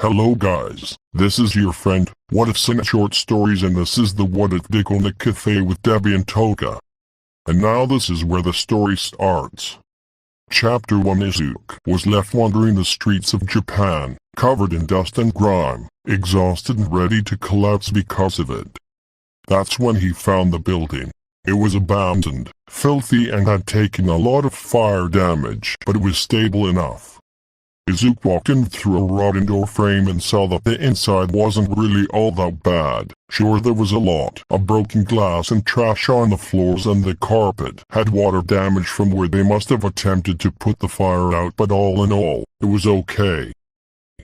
Hello guys, this is your friend, What If Sing Short Stories, and this is the What If Dig on the Cafe with Debbie and Toga. And now this is where the story starts. Chapter 1. Izuku was left wandering the streets of Japan, covered in dust and grime, exhausted and ready to collapse because of it. That's when he found the building. It was abandoned, filthy, and had taken a lot of fire damage, but it was stable enough. Izuku walked in through a rotten door frame and saw that the inside wasn't really all that bad. Sure, there was a lot of broken glass and trash on the floors, and the carpet had water damage from where they must have attempted to put the fire out, but all in all, it was okay.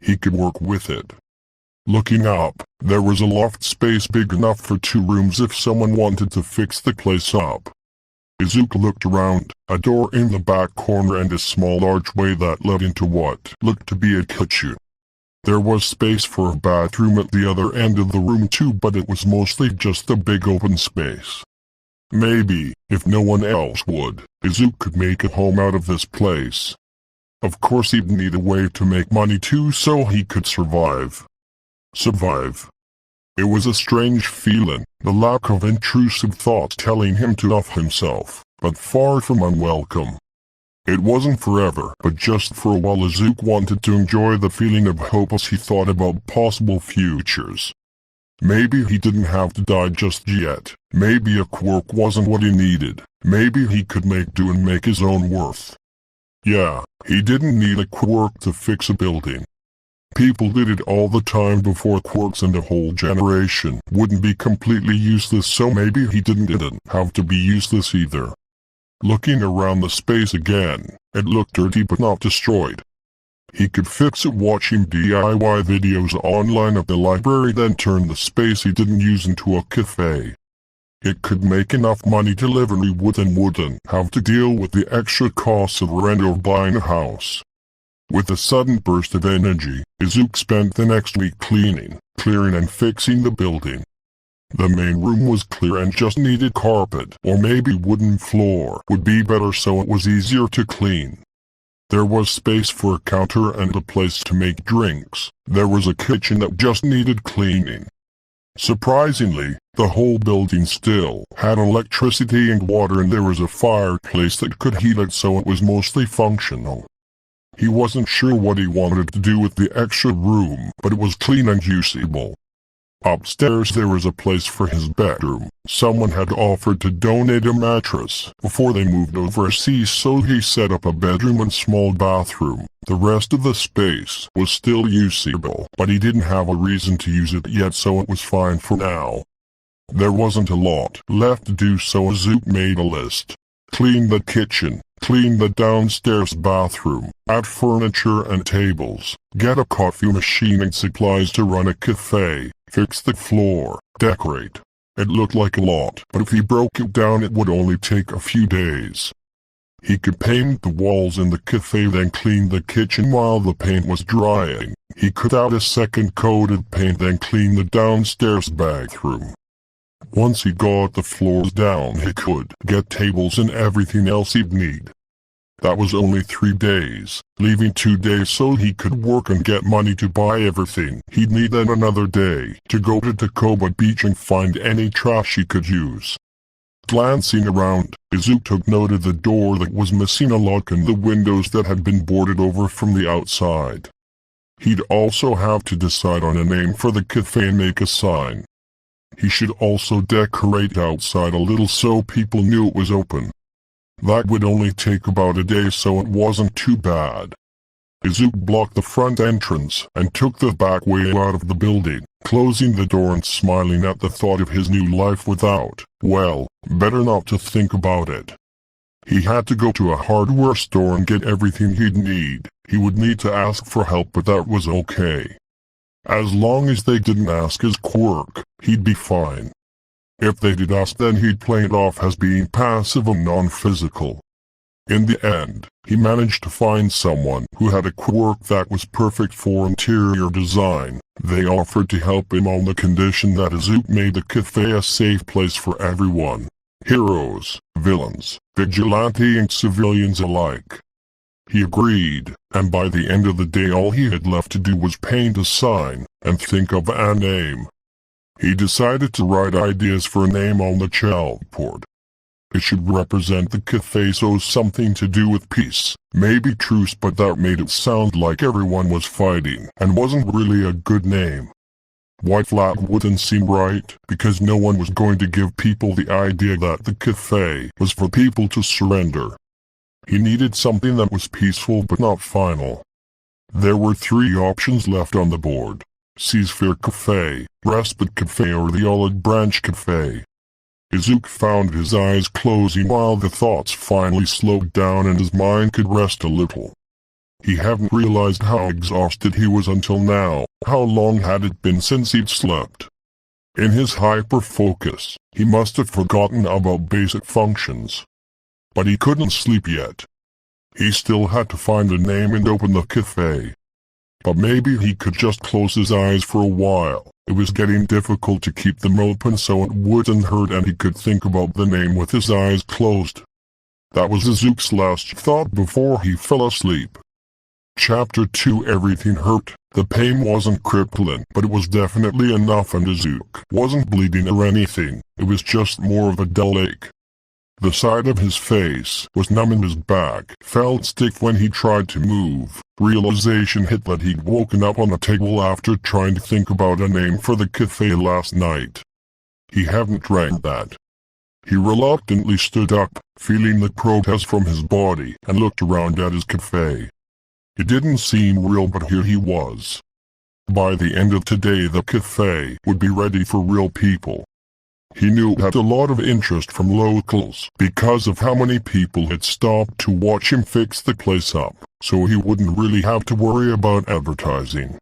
He could work with it. Looking up, there was a loft space big enough for 2 rooms if someone wanted to fix the place up. Izuku looked around, a door in the back corner and a small archway that led into what looked to be a kitchen. There was space for a bathroom at the other end of the room too, but it was mostly just a big open space. Maybe, if no one else would, Izuku could make a home out of this place. Of course he'd need a way to make money too so he could survive. It was a strange feeling, the lack of intrusive thoughts telling him to off himself, but far from unwelcome. It wasn't forever, but just for a while Izuku wanted to enjoy the feeling of hope as he thought about possible futures. Maybe he didn't have to die just yet, maybe a quirk wasn't what he needed, maybe he could make do and make his own worth. Yeah, he didn't need a quirk to fix a building. People did it all the time before quirks, and a whole generation wouldn't be completely useless, so maybe he didn't have to be useless either. Looking around the space again, it looked dirty but not destroyed. He could fix it watching DIY videos online at the library, then turn the space he didn't use into a cafe. It could make enough money to live and he wouldn't have to deal with the extra costs of rent or buying a house. With a sudden burst of energy, Izuku spent the next week cleaning, clearing and fixing the building. The main room was clear and just needed carpet, or maybe wooden floor would be better so it was easier to clean. There was space for a counter and a place to make drinks. There was a kitchen that just needed cleaning. Surprisingly, the whole building still had electricity and water, and there was a fireplace that could heat it, so it was mostly functional. He wasn't sure what he wanted to do with the extra room, but it was clean and usable. Upstairs there was a place for his bedroom. Someone had offered to donate a mattress before they moved overseas, so he set up a bedroom and small bathroom. The rest of the space was still usable, but he didn't have a reason to use it yet, so it was fine for now. There wasn't a lot left to do, so Izuku made a list. Clean the kitchen, clean the downstairs bathroom, add furniture and tables, get a coffee machine and supplies to run a cafe, fix the floor, decorate. It looked like a lot, but if he broke it down it would only take a few days. He could paint the walls in the cafe, then clean the kitchen while the paint was drying. He could add a second coat of paint, then clean the downstairs bathroom. Once he got the floors down, he could get tables and everything else he'd need. That was only 3 days, leaving 2 days so he could work and get money to buy everything he'd need, then another day to go to Takoba Beach and find any trash he could use. Glancing around, Izuku took note of the door that was missing a lock and the windows that had been boarded over from the outside. He'd also have to decide on a name for the cafe and make a sign. He should also decorate outside a little so people knew it was open. That would only take about a day, so it wasn't too bad. Izuku blocked the front entrance and took the back way out of the building, closing the door and smiling at the thought of his new life without, well, better not to think about it. He had to go to a hardware store and get everything he'd need. He would need to ask for help, but that was okay. As long as they didn't ask his quirk, he'd be fine. If they did ask, then he'd play it off as being passive and non-physical. In the end, he managed to find someone who had a quirk that was perfect for interior design. They offered to help him on the condition that Izuku made the cafe a safe place for everyone. Heroes, villains, vigilante and civilians alike. He agreed, and by the end of the day all he had left to do was paint a sign and think of a name. He decided to write ideas for a name on the chalkboard. It should represent the cafe, so something to do with peace, maybe truce, but that made it sound like everyone was fighting and wasn't really a good name. White flag wouldn't seem right, because no one was going to give people the idea that the cafe was for people to surrender. He needed something that was peaceful but not final. There were 3 options left on the board: Ceasefire Cafe, Respite Cafe, or the Olive Branch Cafe. Izuku found his eyes closing while the thoughts finally slowed down and his mind could rest a little. He hadn't realized how exhausted he was until now. How long had it been since he'd slept? In his hyper-focus, he must have forgotten about basic functions. But he couldn't sleep yet. He still had to find a name and open the cafe. But maybe he could just close his eyes for a while. It was getting difficult to keep them open so it wouldn't hurt, and he could think about the name with his eyes closed. That was Izuku's last thought before he fell asleep. Chapter 2. Everything hurt. The pain wasn't crippling, but it was definitely enough, and Izuku wasn't bleeding or anything. It was just more of a dull ache. The side of his face was numb and his back felt stiff when he tried to move. Realization hit that he'd woken up on a table after trying to think about a name for the cafe last night. He hadn't drank that. He reluctantly stood up, feeling the protest from his body, and looked around at his cafe. It didn't seem real, but here he was. By the end of today the cafe would be ready for real people. He knew it had a lot of interest from locals because of how many people had stopped to watch him fix the place up, so he wouldn't really have to worry about advertising.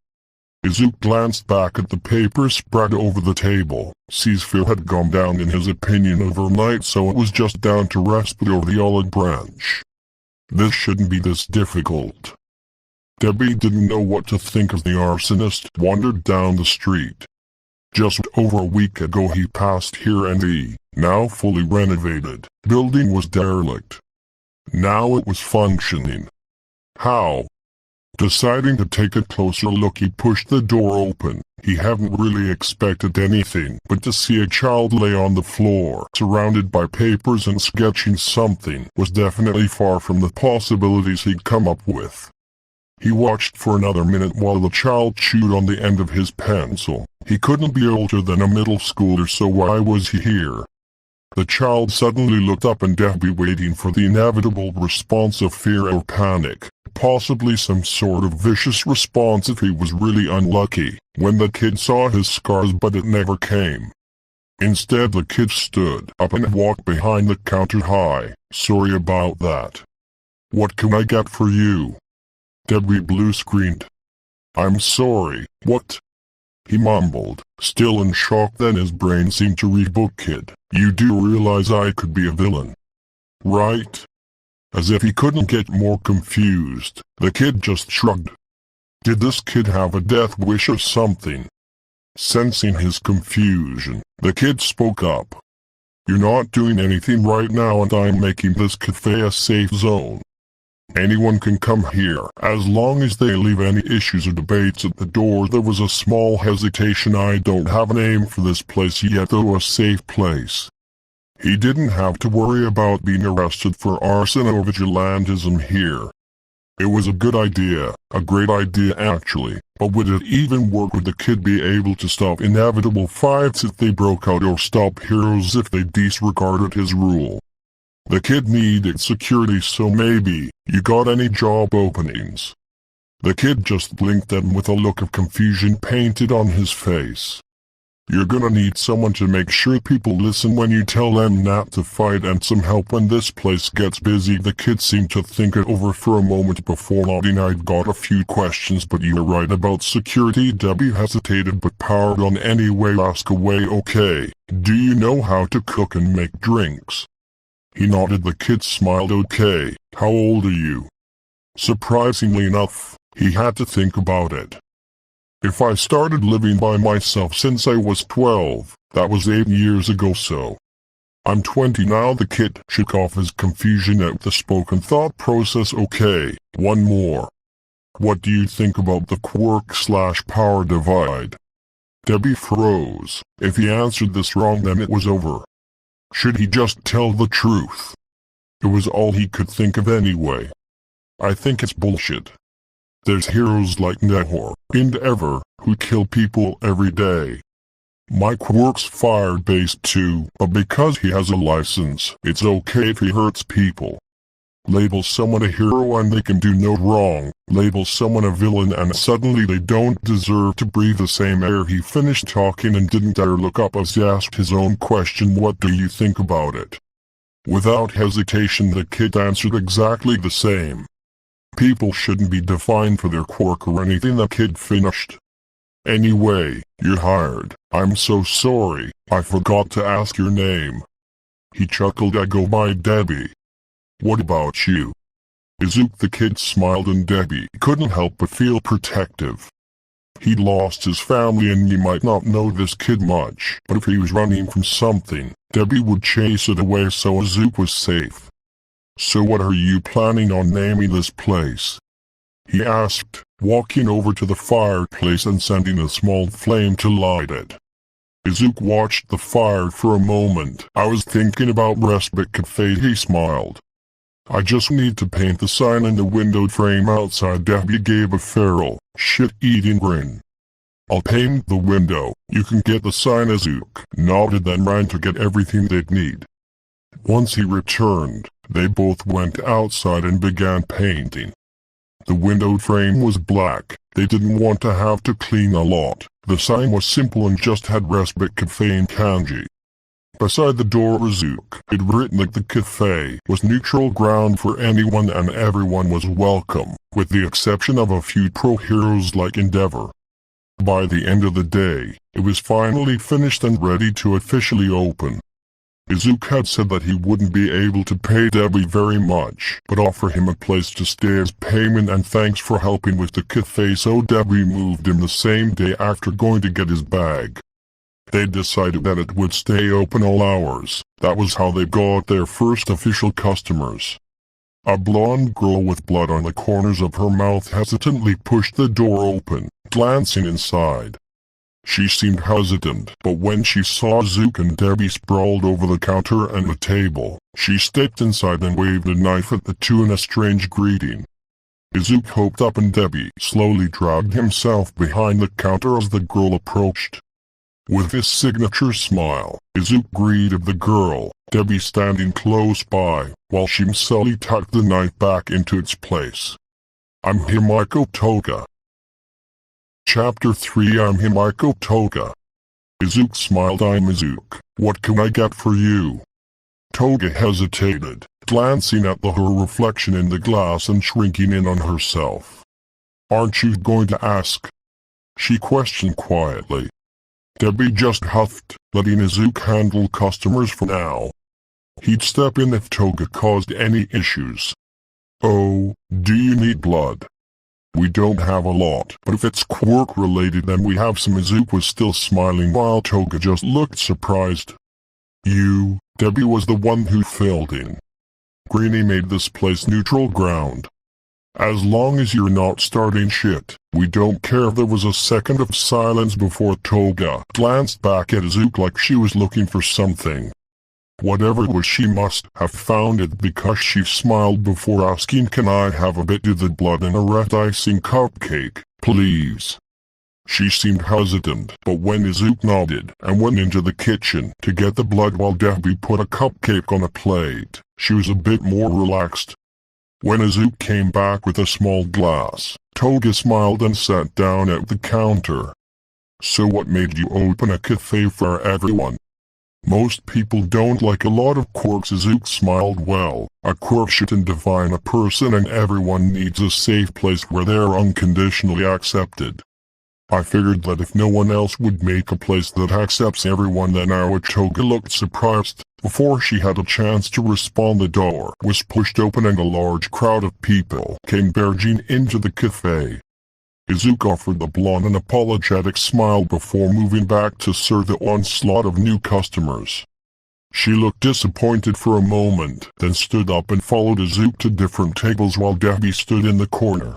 Izuku glanced back at the paper spread over the table. Ceasefire had gone down in his opinion overnight, so it was just down to Respite or the Olive Branch. This shouldn't be this difficult. Debbie didn't know what to think as the arsonist wandered down the street. Just over a week ago he passed here and the, now fully renovated, building was derelict. Now it was functioning. How? Deciding to take a closer look, he pushed the door open. He hadn't really expected anything but to see a child lay on the floor, surrounded by papers and sketching something was definitely far from the possibilities he'd come up with. He watched for another minute while the child chewed on the end of his pencil. He couldn't be older than a middle schooler, so why was he here? The child suddenly looked up and Debbie, waiting for the inevitable response of fear or panic, possibly some sort of vicious response if he was really unlucky, when the kid saw his scars, but it never came. Instead the kid stood up and walked behind the counter. "Hi, sorry about that. What can I get for you?" Debbie blue screamed. "I'm sorry, what?" he mumbled, still in shock. Then his brain seemed to reboot. "Kid, you do realize I could be a villain, right?" As if he couldn't get more confused, the kid just shrugged. Did this kid have a death wish or something? Sensing his confusion, the kid spoke up. "You're not doing anything right now, and I'm making this cafe a safe zone. Anyone can come here, as long as they leave any issues or debates at the door." There was a small hesitation. "I don't have a name for this place yet, though. A safe place." He didn't have to worry about being arrested for arson or vigilantism here. It was a good idea, a great idea actually, but would it even work? Would the kid be able to stop inevitable fights if they broke out, or stop heroes if they disregarded his rule? The kid needed security, so maybe, "You got any job openings?" The kid just blinked at him with a look of confusion painted on his face. "You're gonna need someone to make sure people listen when you tell them not to fight, and some help when this place gets busy." The kid seemed to think it over for a moment before nodding. "I've got a few questions, but you're right about security." Debbie hesitated but powered on anyway. "Ask away." "Okay, do you know how to cook and make drinks?" He nodded. The kid smiled. "Okay, how old are you?" Surprisingly enough, he had to think about it. "If I started living by myself since I was 12, that was 8 years ago, so I'm 20 now. The kid shook off his confusion at the spoken thought process. Okay, one more. What do you think about the quirk/power divide? Debbie froze. If he answered this wrong, then it was over. Should he just tell the truth? It was all he could think of anyway. I think it's bullshit. There's heroes like Nehor and Ever who kill people every day. My quirk's fire-based too, but because he has a license, it's okay if he hurts people. Label someone a hero and they can do no wrong. Label someone a villain and suddenly they don't deserve to breathe the same air. He finished talking and didn't dare look up as he asked his own question. What do you think about it? Without hesitation, the kid answered exactly the same. People shouldn't be defined for their quirk or anything. The kid finished. Anyway, you're hired. I'm so sorry, I forgot to ask your name. He chuckled. I go by Debbie. What about you? Izuku? The kid smiled and Debbie couldn't help but feel protective. He'd lost his family and you might not know this kid much, but if he was running from something, Debbie would chase it away so Izuku was safe. So what are you planning on naming this place? He asked, walking over to the fireplace and sending a small flame to light it. Izuku watched the fire for a moment. I was thinking about Respite Cafe. He smiled. I just need to paint the sign in the window frame outside. Debbie gave a feral, shit-eating grin. I'll paint the window. You can get the sign. Izuku nodded, then ran to get everything they'd need. Once he returned, they both went outside and began painting. The window frame was black. They didn't want to have to clean a lot. The sign was simple and just had Respite Cafe in kanji. Beside the door, Izuku had written that the cafe was neutral ground for anyone and everyone was welcome, with the exception of a few pro heroes like Endeavor. By the end of the day, it was finally finished and ready to officially open. Izuku had said that he wouldn't be able to pay Debbie very much, but offer him a place to stay as payment and thanks for helping with the cafe, so Debbie moved in the same day after going to get his bag. They decided that it would stay open all hours. That was how they got their first official customers. A blonde girl with blood on the corners of her mouth hesitantly pushed the door open, glancing inside. She seemed hesitant, but when she saw Izuku and Debbie sprawled over the counter and the table, she stepped inside and waved a knife at the two in a strange greeting. Izuku hopped up and Debbie slowly dragged himself behind the counter as the girl approached. With his signature smile, Izuku greeted the girl, Debbie standing close by, while she slowly tucked the knife back into its place. I'm Himiko Toga. Chapter 3. I'm Himiko Toga. Izuku smiled. I'm Izuku. What can I get for you? Toga hesitated, glancing at her reflection in the glass and shrinking in on herself. Aren't you going to ask? She questioned quietly. Debbie just huffed, letting Izuku handle customers for now. He'd step in if Toga caused any issues. Oh, do you need blood? We don't have a lot, but if it's quirk related then we have some. Izuku was still smiling while Toga just looked surprised. You, Debbie was the one who filled in. Greenie made this place neutral ground. As long as you're not starting shit, we don't care. There was a second of silence before Toga glanced back at Izuku like she was looking for something. Whatever it was, she must have found it because she smiled before asking, can I have a bit of the blood in a red icing cupcake, please? She seemed hesitant, but when Izuku nodded and went into the kitchen to get the blood while Debbie put a cupcake on a plate, she was a bit more relaxed. When Izuku came back with a small glass, Toga smiled and sat down at the counter. So what made you open a cafe for everyone? Most people don't like a lot of quirks. Izuku smiled. Well, a quirk shouldn't define a person and everyone needs a safe place where they're unconditionally accepted. I figured that if no one else would make a place that accepts everyone, then I would. Toga looked surprised. Before she had a chance to respond, the door was pushed open and a large crowd of people came barging into the cafe. Izuku offered the blonde an apologetic smile before moving back to serve the onslaught of new customers. She looked disappointed for a moment, then stood up and followed Izuku to different tables while Dabi stood in the corner.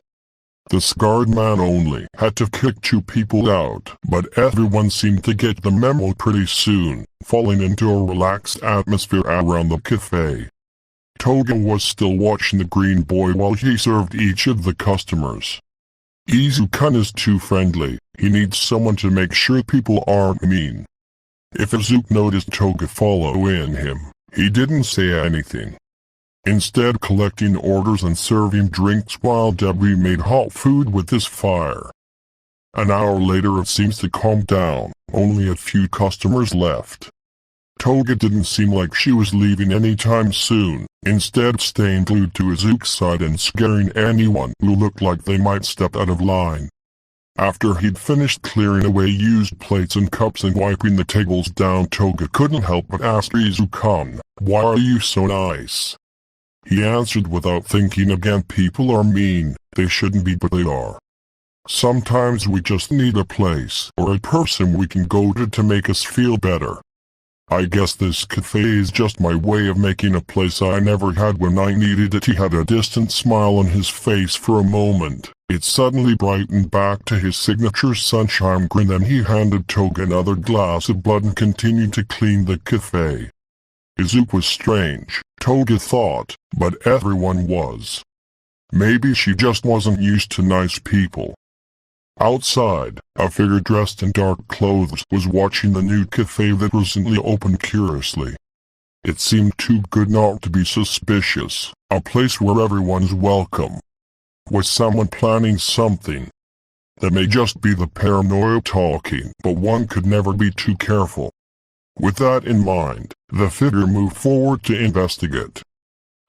The scarred man only had to kick 2 people out, but everyone seemed to get the memo pretty soon, falling into a relaxed atmosphere around the cafe. Toga was still watching the green boy while he served each of the customers. Izuku is too friendly. He needs someone to make sure people aren't mean. If Izuku noticed Toga following him, he didn't say anything. Instead, collecting orders and serving drinks while Dabi made hot food with his fire. An hour later it seems to calm down, only a few customers left. Toga didn't seem like she was leaving anytime soon, instead staying glued to Izuku's side and scaring anyone who looked like they might step out of line. After he'd finished clearing away used plates and cups and wiping the tables down, Toga couldn't help but ask Izuku, "Why are you so nice?" He answered without thinking again, "People are mean, they shouldn't be but they are. Sometimes we just need a place or a person we can go to make us feel better. I guess this cafe is just my way of making a place I never had when I needed it." He had a distant smile on his face for a moment. It suddenly brightened back to his signature sunshine grin. Then he handed Toga another glass of blood and continued to clean the cafe. Izuku was strange, Toga thought, but everyone was. Maybe she just wasn't used to nice people. Outside, a figure dressed in dark clothes was watching the new cafe that recently opened curiously. It seemed too good not to be suspicious, a place where everyone's welcome. Was someone planning something? That may just be the paranoia talking, but one could never be too careful. With that in mind, the figure moved forward to investigate.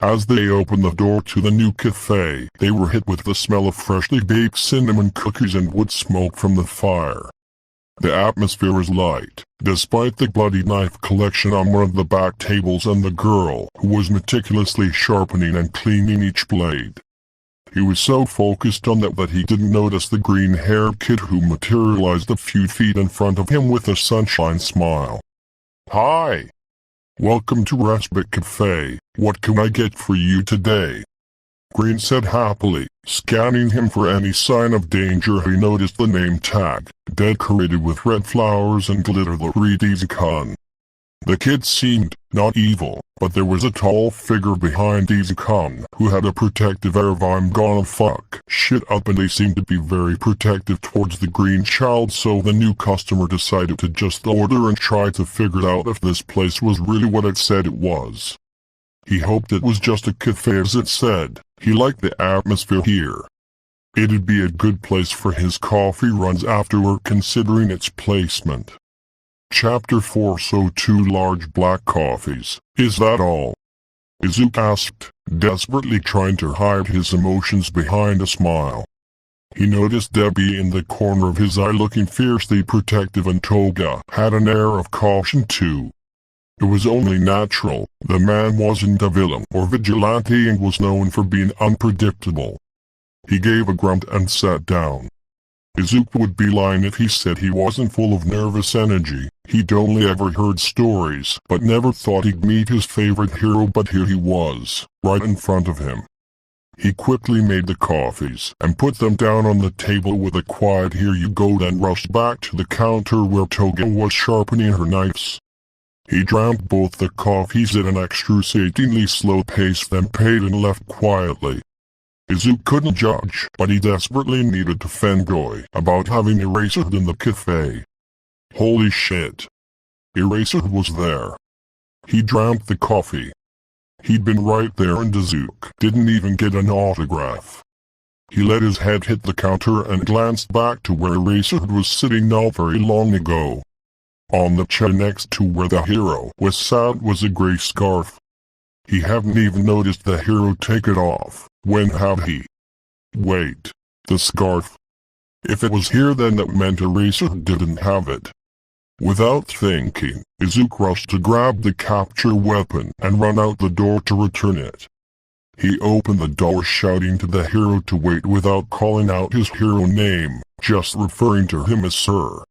As they opened the door to the new cafe, they were hit with the smell of freshly baked cinnamon cookies and wood smoke from the fire. The atmosphere was light, despite the bloody knife collection on one of the back tables and the girl who was meticulously sharpening and cleaning each blade. He was so focused on that he didn't notice the green-haired kid who materialized a few feet in front of him with a sunshine smile. "Hi! Welcome to Respite Cafe. What can I get for you today?" Green said happily, scanning him for any sign of danger. He noticed the name tag, decorated with red flowers and glitter, that read Izuku. The kid seemed not evil, but there was a tall figure behind Izuku who had a protective air of "I'm gonna fuck shit up," and they seemed to be very protective towards the green child. So the new customer decided to just order and try to figure out if this place was really what it said it was. He hoped it was just a cafe as it said. He liked the atmosphere here. It'd be a good place for his coffee runs afterward considering its placement. Chapter 4. So 2 large black coffees, is that all? Izuku asked, desperately trying to hide his emotions behind a smile. He noticed Dabi in the corner of his eye looking fiercely protective, and Toga had an air of caution too. It was only natural. The man wasn't a villain or vigilante and was known for being unpredictable. He gave a grunt and sat down. Izuku would be lying if he said he wasn't full of nervous energy. He'd only ever heard stories, but never thought he'd meet his favorite hero. But here he was, right in front of him. He quickly made the coffees and put them down on the table with a quiet "Here you go," then rushed back to the counter where Toga was sharpening her knives. He drank both the coffees at an excruciatingly slow pace, then paid and left quietly. Izuku couldn't judge, but he desperately needed to fanboy about having Eraserhead in the cafe. Holy shit. Eraserhead was there. He drank the coffee. He'd been right there and Izuku didn't even get an autograph. He let his head hit the counter and glanced back to where Eraserhead was sitting not very long ago. On the chair next to where the hero was sat was a gray scarf. He hadn't even noticed the hero take it off. When had he? Wait, the scarf? If it was here, then that meant Eraserhead didn't have it. Without thinking, Izuku rushed to grab the capture weapon and run out the door to return it. He opened the door shouting to the hero to wait without calling out his hero name, just referring to him as Sir.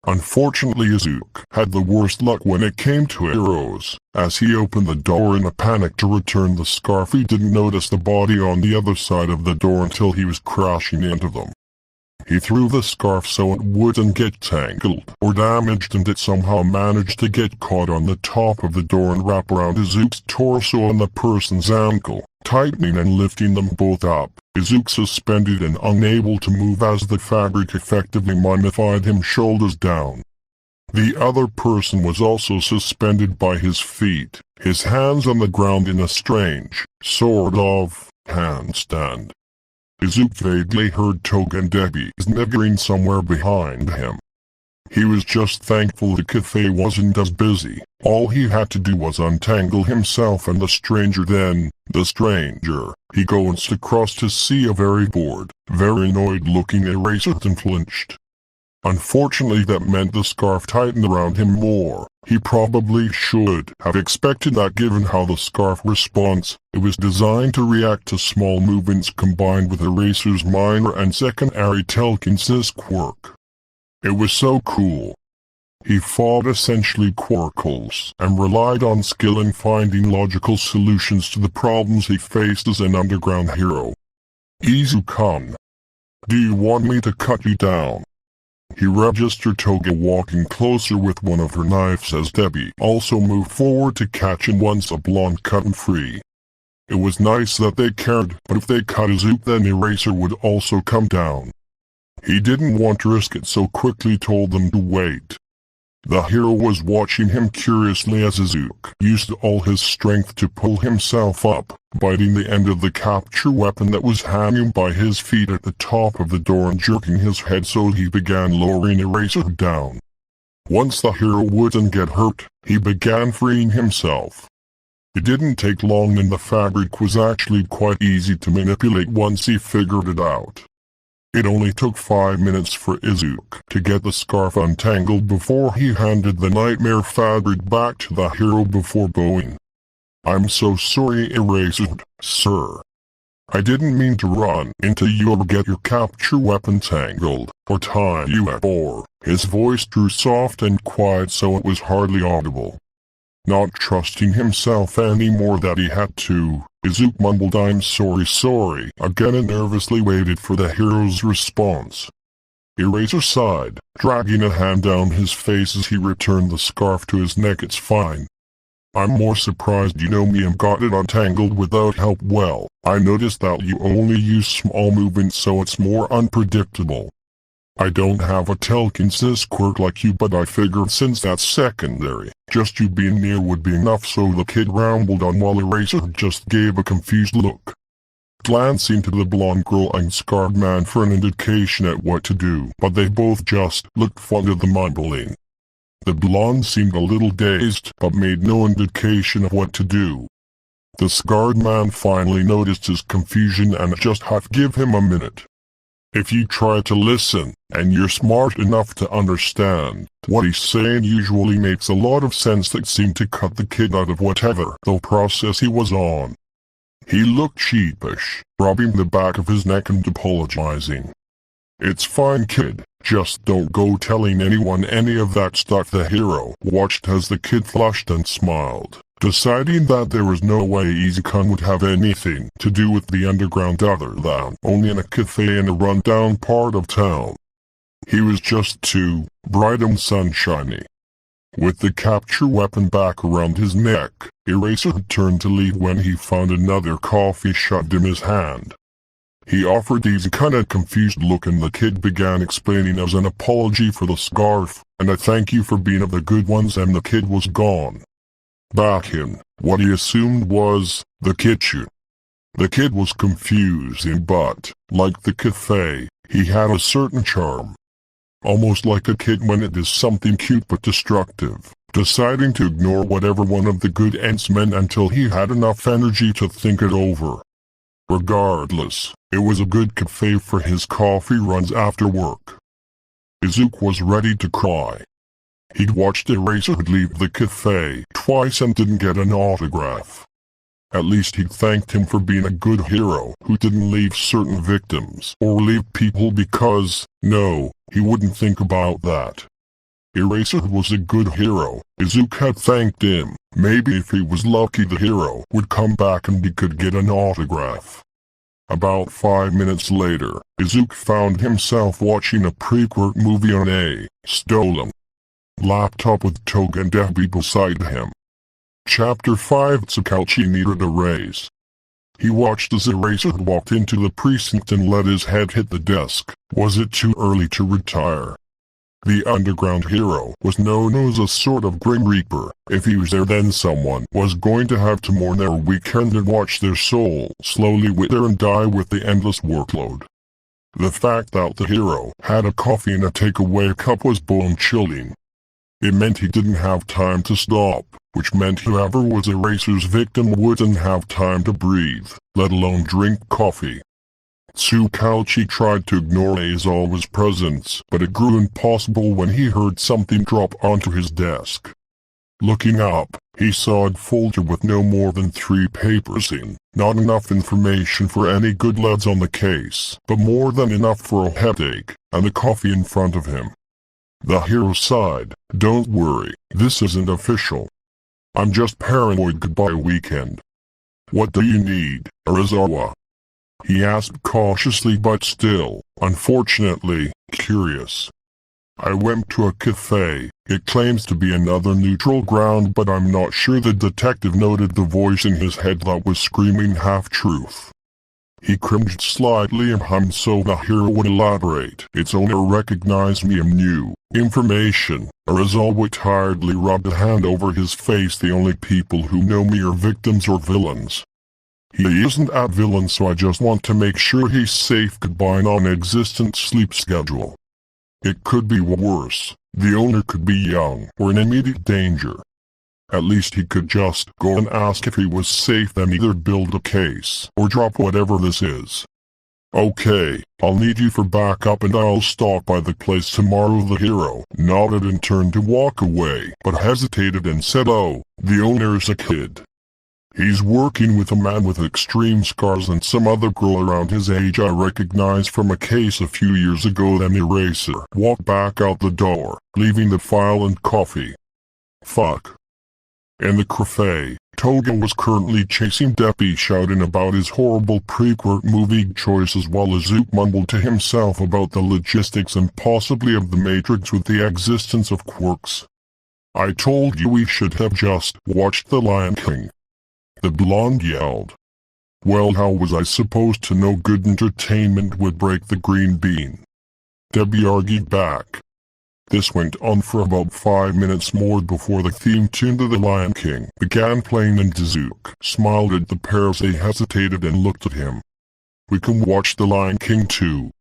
Unfortunately, Izuku had the worst luck when it came to arrows. As he opened the door in a panic to return the scarf, he didn't notice the body on the other side of the door until he was crashing into them. He threw the scarf so it wouldn't get tangled or damaged, and it somehow managed to get caught on the top of the door and wrap around Izuku's torso and the person's ankle, tightening and lifting them both up. Izuku suspended and unable to move as the fabric effectively mummified him shoulders down. The other person was also suspended by his feet, his hands on the ground in a strange, sort of, handstand. Izuku vaguely heard Toga and Dabi sniggering somewhere behind him. He was just thankful the cafe wasn't as busy. All he had to do was untangle himself and the stranger. Then, the stranger, he glanced across to see a very bored, very annoyed-looking Eraser and flinched. Unfortunately, that meant the scarf tightened around him more. He probably should have expected that given how the scarf responds. It was designed to react to small movements combined with Eraser's minor and secondary telekinesis quirk. It was so cool. He fought essentially quirkless and relied on skill in finding logical solutions to the problems he faced as an underground hero. Izuku-kun, do you want me to cut you down? He registered Toga walking closer with one of her knives as Dabi also moved forward to catch him once a blonde cut him free. It was nice that they cared, but if they cut Izuku, then Eraser would also come down. He didn't want to risk it, so quickly told them to wait. The hero was watching him curiously as Izuku used all his strength to pull himself up, biting the end of the capture weapon that was hanging by his feet at the top of the door and jerking his head, so he began lowering Eraser down. Once the hero wouldn't get hurt, he began freeing himself. It didn't take long, and the fabric was actually quite easy to manipulate once he figured it out. It only took 5 minutes for Izuku to get the scarf untangled before he handed the nightmare fabric back to the hero before bowing. "I'm so sorry, Eraser, sir. I didn't mean to run into you or get your capture weapon tangled, or tie you up." His voice grew soft and quiet so it was hardly audible. Not trusting himself any more that he had to, Izuku mumbled, "I'm sorry," again, and nervously waited for the hero's response. Eraser sighed, dragging a hand down his face as he returned the scarf to his neck. "It's fine. I'm more surprised you know me and got it untangled without help. Well, I noticed that you only use small movements, so it's more unpredictable. I don't have a telekinesis quirk like you, but I figured since that's secondary, just you being near would be enough." So the kid rambled on while Eraser just gave a confused look, glancing to the blonde girl and scarred man for an indication at what to do, but they both just looked fond of the mumbling. The blonde seemed a little dazed, but made no indication of what to do. The scarred man finally noticed his confusion and just had to give him a minute. If you try to listen, and you're smart enough to understand, what he's saying usually makes a lot of sense. That seemed to cut the kid out of whatever the process he was on. He looked sheepish, rubbing the back of his neck and apologizing. "It's fine, kid, just don't go telling anyone any of that stuff." The hero watched as the kid flushed and smiled, deciding that there was no way Izuku would have anything to do with the underground other than only in a cafe in a run-down part of town. He was just too bright and sunshiny. With the capture weapon back around his neck, Eraser had turned to leave when he found another coffee shoved in his hand. He offered Izuku a confused look, and the kid began explaining as an apology for the scarf, and a thank you for being of the good ones, and the kid was gone. Back in what he assumed was the kitchen. The kid was confusing, but, like the cafe, he had a certain charm. Almost like a kid when it is something cute but destructive, deciding to ignore whatever one of the good ends meant until he had enough energy to think it over. Regardless, it was a good cafe for his coffee runs after work. Izuku was ready to cry. He'd watched Eraser leave the cafe twice and didn't get an autograph. At least he'd thanked him for being a good hero who didn't leave certain victims or leave people because, no, he wouldn't think about that. Eraser was a good hero. Izuku had thanked him. Maybe if he was lucky the hero would come back and he could get an autograph. About 5 minutes later, Izuku found himself watching a pre-work movie on a stolen laptop with Toga and Dabi beside him. Chapter 5. Tsukauchi needed a raise. He watched as Eraser walked into the precinct and let his head hit the desk. Was it too early to retire? The underground hero was known as a sort of Grim Reaper. If he was there, then someone was going to have to mourn their weekend and watch their soul slowly wither and die with the endless workload. The fact that the hero had a coffee in a takeaway cup was bone-chilling. It meant he didn't have time to stop, which meant whoever was Eraser's victim wouldn't have time to breathe, let alone drink coffee. Tsukauchi tried to ignore Aizawa's presence, but it grew impossible when he heard something drop onto his desk. Looking up, he saw a folder with no more than 3 papers in. Not enough information for any good leads on the case, but more than enough for a headache, and the coffee in front of him. The hero sighed. Don't worry, this isn't official. I'm just paranoid. Goodbye weekend. What do you need, Aizawa? He asked cautiously but still, unfortunately, curious. I went to a cafe. It claims to be another neutral ground, but I'm not sure. The detective noted the voice in his head that was screaming half-truth. He cringed slightly and hummed so the hero would elaborate. Its owner recognized me and new information. Aizawa tiredly rubbed a hand over his face. The only people who know me are victims or villains. He isn't a villain, so I just want to make sure he's safe. Goodbye. Non-existent sleep schedule. It could be worse. The owner could be young or in immediate danger. At least he could just go and ask if he was safe, then either build a case or drop whatever this is. Okay, I'll need you for backup and I'll stop by the place tomorrow. The hero nodded and turned to walk away, but hesitated and said, oh, the owner's a kid. He's working with a man with extreme scars and some other girl around his age I recognized from a case a few years ago. Then Eraser walked back out the door, leaving the file and coffee. Fuck. In the cafe, Toga was currently chasing Dabi, shouting about his horrible pre-work movie choices while Izuku mumbled to himself about the logistics and possibly of the Matrix with the existence of quirks. I told you we should have just watched The Lion King. The blonde yelled. Well, how was I supposed to know good entertainment would break the green bean? Dabi argued back. This went on for about 5 minutes more before the theme tune to The Lion King began playing and Izuku smiled at the pair as they hesitated and looked at him. We can watch The Lion King too.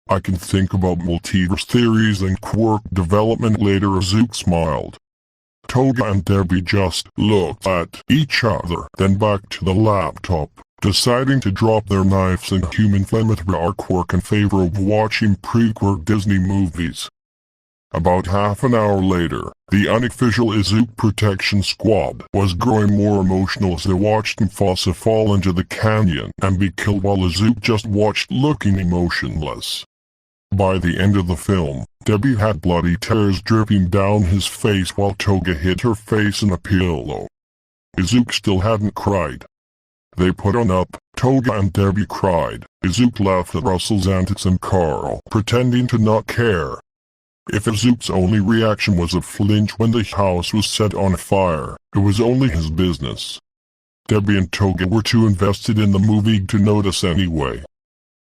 I can think about multiverse theories and quirk development later. Izuku smiled. Toga and Dabi just looked at each other, then back to the laptop, deciding to drop their knives and human flamethrower quirk in favor of watching pre-quirk Disney movies. About half an hour later, the unofficial Izuku protection squad was growing more emotional as they watched Mufasa fall into the canyon and be killed while Izuku just watched looking emotionless. By the end of the film, Dabi had bloody tears dripping down his face while Toga hid her face in a pillow. Izuku still hadn't cried. They put on up, Toga and Dabi cried. Izuku laughed at Russell's antics and Carl pretending to not care. If Izuku's only reaction was a flinch when the house was set on fire, it was only his business. Dabi and Toga were too invested in the movie to notice anyway.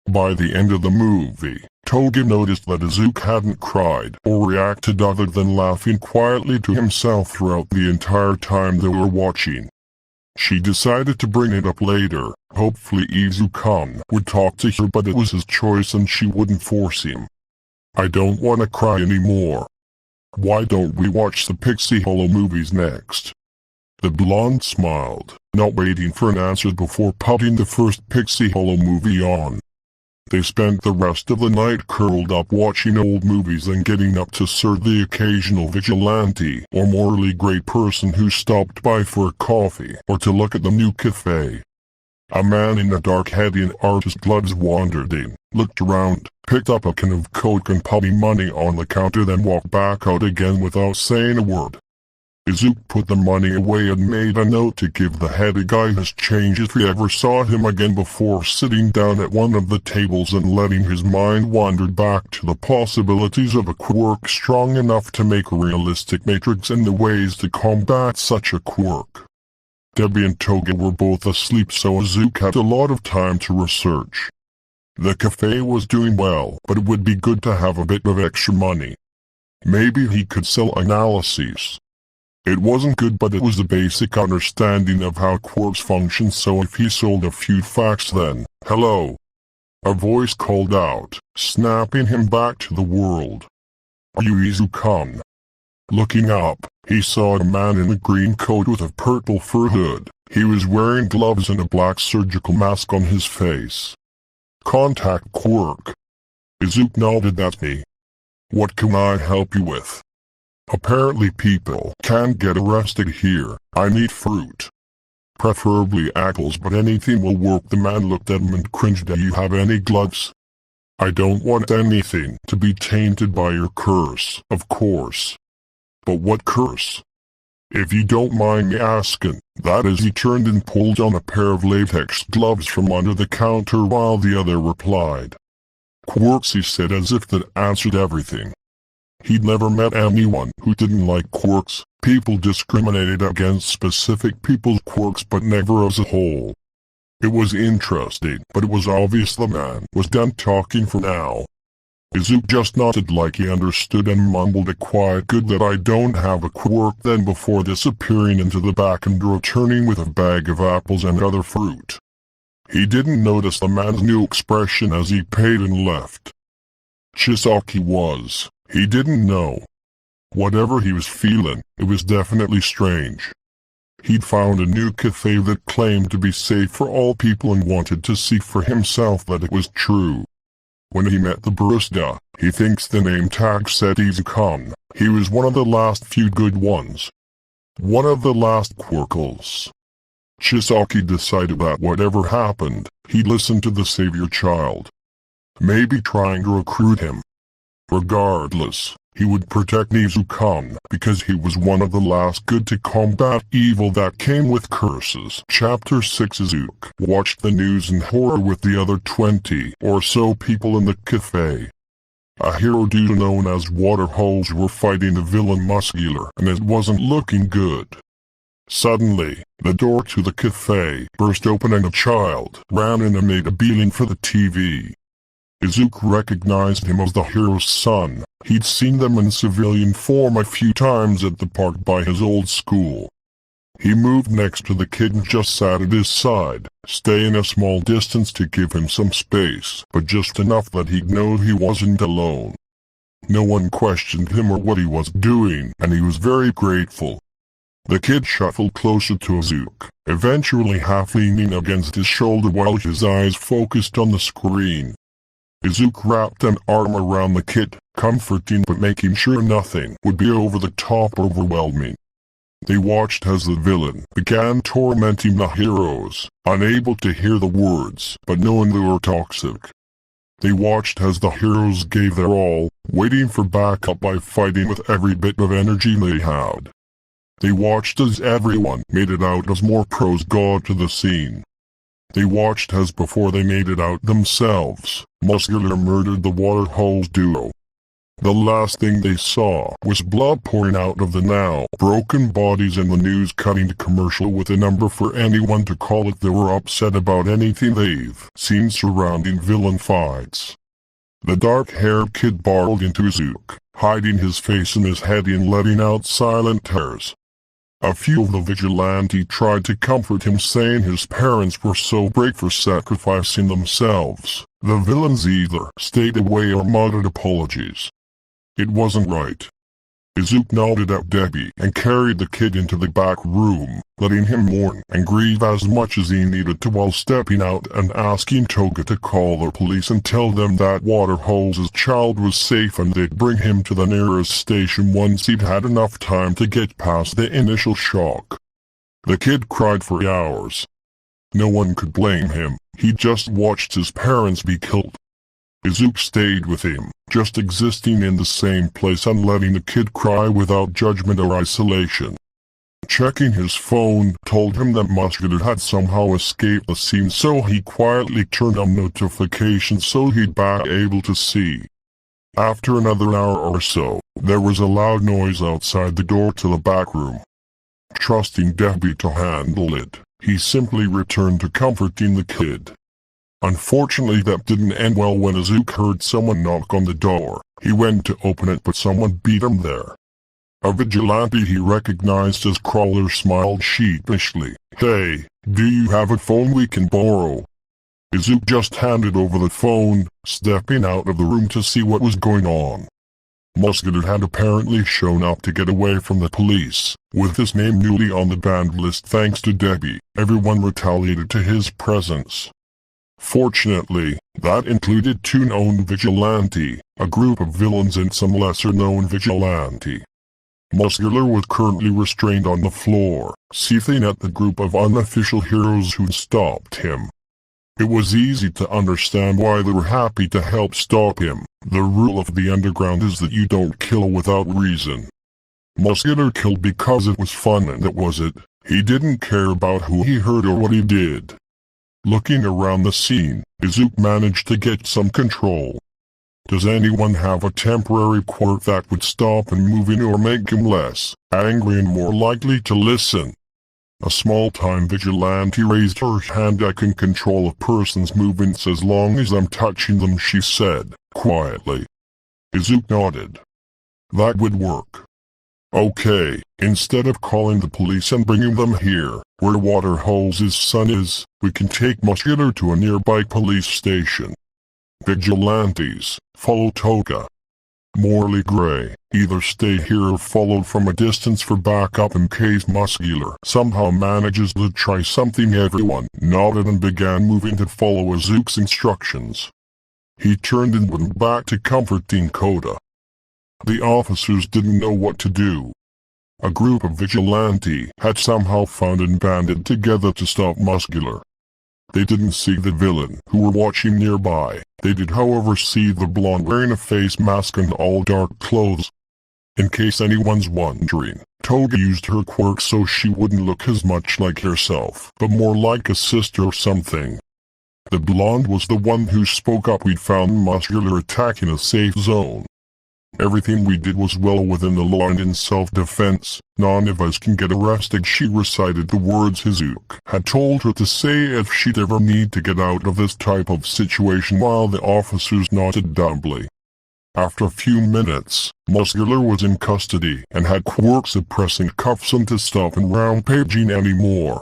By the end of the movie, Toga noticed that Izuku hadn't cried or reacted other than laughing quietly to himself throughout the entire time they were watching. She decided to bring it up later. Hopefully Izuku would talk to her, but it was his choice and she wouldn't force him. I don't want to cry anymore. Why don't we watch the Pixie Hollow movies next? The blonde smiled, not waiting for an answer before putting the first Pixie Hollow movie on. They spent the rest of the night curled up watching old movies and getting up to serve the occasional vigilante or morally great person who stopped by for a coffee or to look at the new cafe. A man in a dark hat and artist gloves wandered in, looked around, picked up a can of Coke and putty money on the counter, then walked back out again without saying a word. Izuku put the money away and made a note to give the heady guy his change if he ever saw him again, before sitting down at one of the tables and letting his mind wander back to the possibilities of a quirk strong enough to make a realistic matrix and the ways to combat such a quirk. Dabi and Toga were both asleep, so Izuku had a lot of time to research. The cafe was doing well, but it would be good to have a bit of extra money. Maybe he could sell analyses. It wasn't good, but it was a basic understanding of how quirks function, so if he sold a few facts then, hello. A voice called out, snapping him back to the world. Are you Izuku? Looking up, he saw a man in a green coat with a purple fur hood. He was wearing gloves and a black surgical mask on his face. Contact quirk. Izuku nodded. That's me. What can I help you with? Apparently people can't get arrested here. I need fruit. Preferably apples, but anything will work. The man looked at him and cringed. Do you have any gloves? I don't want anything to be tainted by your curse, of course. But what curse? If you don't mind me asking. That is, he turned and pulled on a pair of latex gloves from under the counter while the other replied. Quirks, he said, as if that answered everything. He'd never met anyone who didn't like quirks. People discriminated against specific people's quirks, but never as a whole. It was interesting, but it was obvious the man was done talking for now. Izuku just nodded like he understood and mumbled a quiet "good that I don't have a quirk" then, before disappearing into the back and returning with a bag of apples and other fruit. He didn't notice the man's new expression as he paid and left. Chisaki was. He didn't know. Whatever he was feeling, it was definitely strange. He'd found a new cafe that claimed to be safe for all people and wanted to see for himself that it was true. When he met the barista, he thinks the name tag said Izuku. He was one of the last few good ones. One of the last quirkles. Chisaki decided that whatever happened, he'd listen to the savior child. Maybe trying to recruit him. Regardless, he would protect Izuku because he was one of the last good to combat evil that came with curses. Chapter 6. Izuku watched the news in horror with the other 20 or so people in the cafe. A hero duo known as Waterholes were fighting the villain Muscular, and it wasn't looking good. Suddenly, the door to the cafe burst open and a child ran in and made a beeline for the TV. Izuku recognized him as the hero's son. He'd seen them in civilian form a few times at the park by his old school. He moved next to the kid and just sat at his side, staying a small distance to give him some space, but just enough that he'd know he wasn't alone. No one questioned him or what he was doing, and he was very grateful. The kid shuffled closer to Izuku, eventually half leaning against his shoulder while his eyes focused on the screen. Izuku wrapped an arm around the kid, comforting but making sure nothing would be over the top or overwhelming. They watched as the villain began tormenting the heroes, unable to hear the words, but knowing they were toxic. They watched as the heroes gave their all, waiting for backup by fighting with every bit of energy they had. They watched as everyone made it out as more pros got to the scene. They watched as before they made it out themselves, Muscular murdered the Waterholes duo. The last thing they saw was blood pouring out of the now broken bodies and the news cutting to commercial with a number for anyone to call if they were upset about anything they've seen surrounding villain fights. The dark-haired kid barreled into Izuku, hiding his face in his head and letting out silent tears. A few of the vigilante tried to comfort him, saying his parents were so brave for sacrificing themselves. The villains either stayed away or muttered apologies. It wasn't right. Izuku nodded at Dabi and carried the kid into the back room, letting him mourn and grieve as much as he needed to while stepping out and asking Toga to call the police and tell them that Waterholes' child was safe and they'd bring him to the nearest station once he'd had enough time to get past the initial shock. The kid cried for hours. No one could blame him, he just watched his parents be killed. Izuku stayed with him, just existing in the same place and letting the kid cry without judgment or isolation. Checking his phone told him that Muscular had somehow escaped the scene, so he quietly turned on notifications so he'd be able to see. After another hour or so, there was a loud noise outside the door to the back room. Trusting Dabi to handle it, he simply returned to comforting the kid. Unfortunately, that didn't end well when Izuku heard someone knock on the door. He went to open it, but someone beat him there. A vigilante he recognized as Crawler smiled sheepishly. "Hey, do you have a phone we can borrow?" Izuku just handed over the phone, stepping out of the room to see what was going on. Muscular had apparently shown up to get away from the police. With his name newly on the banned list thanks to Dabi, everyone retaliated to his presence. Fortunately, that included two known vigilante, a group of villains and some lesser-known vigilante. Muscular was currently restrained on the floor, seething at the group of unofficial heroes who stopped him. It was easy to understand why they were happy to help stop him. The rule of the underground is that you don't kill without reason. Muscular killed because it was fun, and that was it. He didn't care about who he hurt or what he did. Looking around the scene, Izuku managed to get some control. Does anyone have a temporary quirk that would stop him moving or make him less angry and more likely to listen? A small-time vigilante raised her hand. "I can control a person's movements as long as I'm touching them," she said, quietly. Izuku nodded. "That would work. Okay, instead of calling the police and bringing them here, where Waterhole's son is, we can take Muscular to a nearby police station. Vigilantes, follow Toga. Morley Gray, either stay here or follow from a distance for backup in case Muscular somehow manages to try something." Everyone nodded and began moving to follow Izuku's instructions. He turned and went back to comforting Koda. The officers didn't know what to do. A group of vigilante had somehow found and banded together to stop Muscular. They didn't see the villain who were watching nearby. They did however see the blonde wearing a face mask and all dark clothes. In case anyone's wondering, Toga used her quirk so she wouldn't look as much like herself, but more like a sister or something. The blonde was the one who spoke up. "We found Muscular attacking a safe zone. Everything we did was well within the law and in self-defense. None of us can get arrested." She recited the words Izuku had told her to say if she'd ever need to get out of this type of situation, while the officers nodded dumbly. After a few minutes, Muscular was in custody and had quirk suppressing cuffs on to stop him rampaging anymore.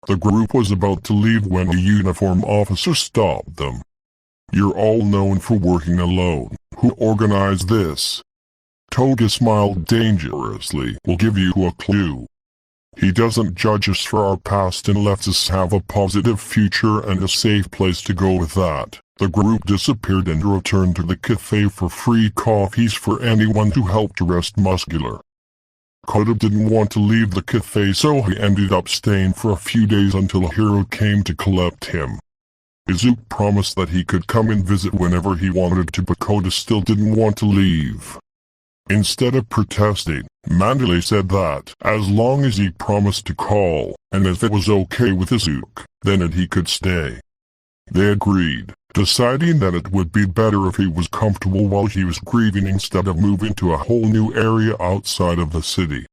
The group was about to leave when a uniformed officer stopped them. "You're all known for working alone. Who organized this?" Toga smiled dangerously. "We'll give you a clue. He doesn't judge us for our past and lets us have a positive future and a safe place to go with that." The group disappeared and returned to the cafe for free coffees for anyone who helped arrest Muscular. Koda didn't want to leave the cafe, so he ended up staying for a few days until a hero came to collect him. Izuku promised that he could come and visit whenever he wanted to, but Koda still didn't want to leave. Instead of protesting, Mandalay said that as long as he promised to call, and if it was okay with Izuku, then he could stay. They agreed, deciding that it would be better if he was comfortable while he was grieving instead of moving to a whole new area outside of the city.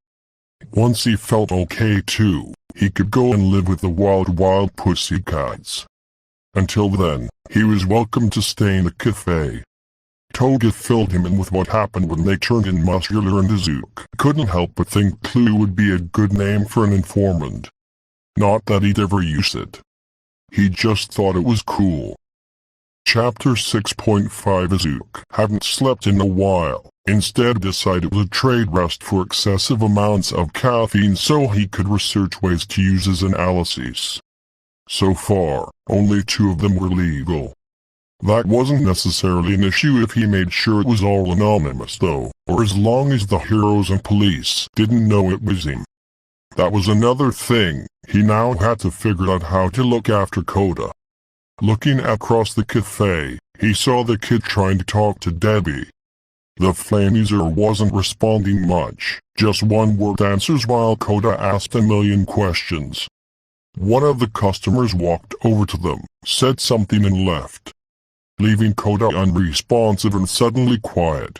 Once he felt okay too, he could go and live with the wild pussycats. Until then, he was welcome to stay in the cafe. Toga filled him in with what happened when they turned in Muscular, and Izuku couldn't help but think Clue would be a good name for an informant. Not that he'd ever use it. He just thought it was cool. Chapter 6.5 Izuku hadn't slept in a while, instead decided to trade rest for excessive amounts of caffeine so he could research ways to use his analyses. So far, only 2 of them were legal. That wasn't necessarily an issue if he made sure it was all anonymous though, or as long as the heroes and police didn't know it was him. That was another thing. He now had to figure out how to look after Koda. Looking across the cafe, he saw the kid trying to talk to Debbie. The flame user wasn't responding much, just one-word answers while Koda asked a million questions. One of the customers walked over to them, said something and left, leaving Koda unresponsive and suddenly quiet.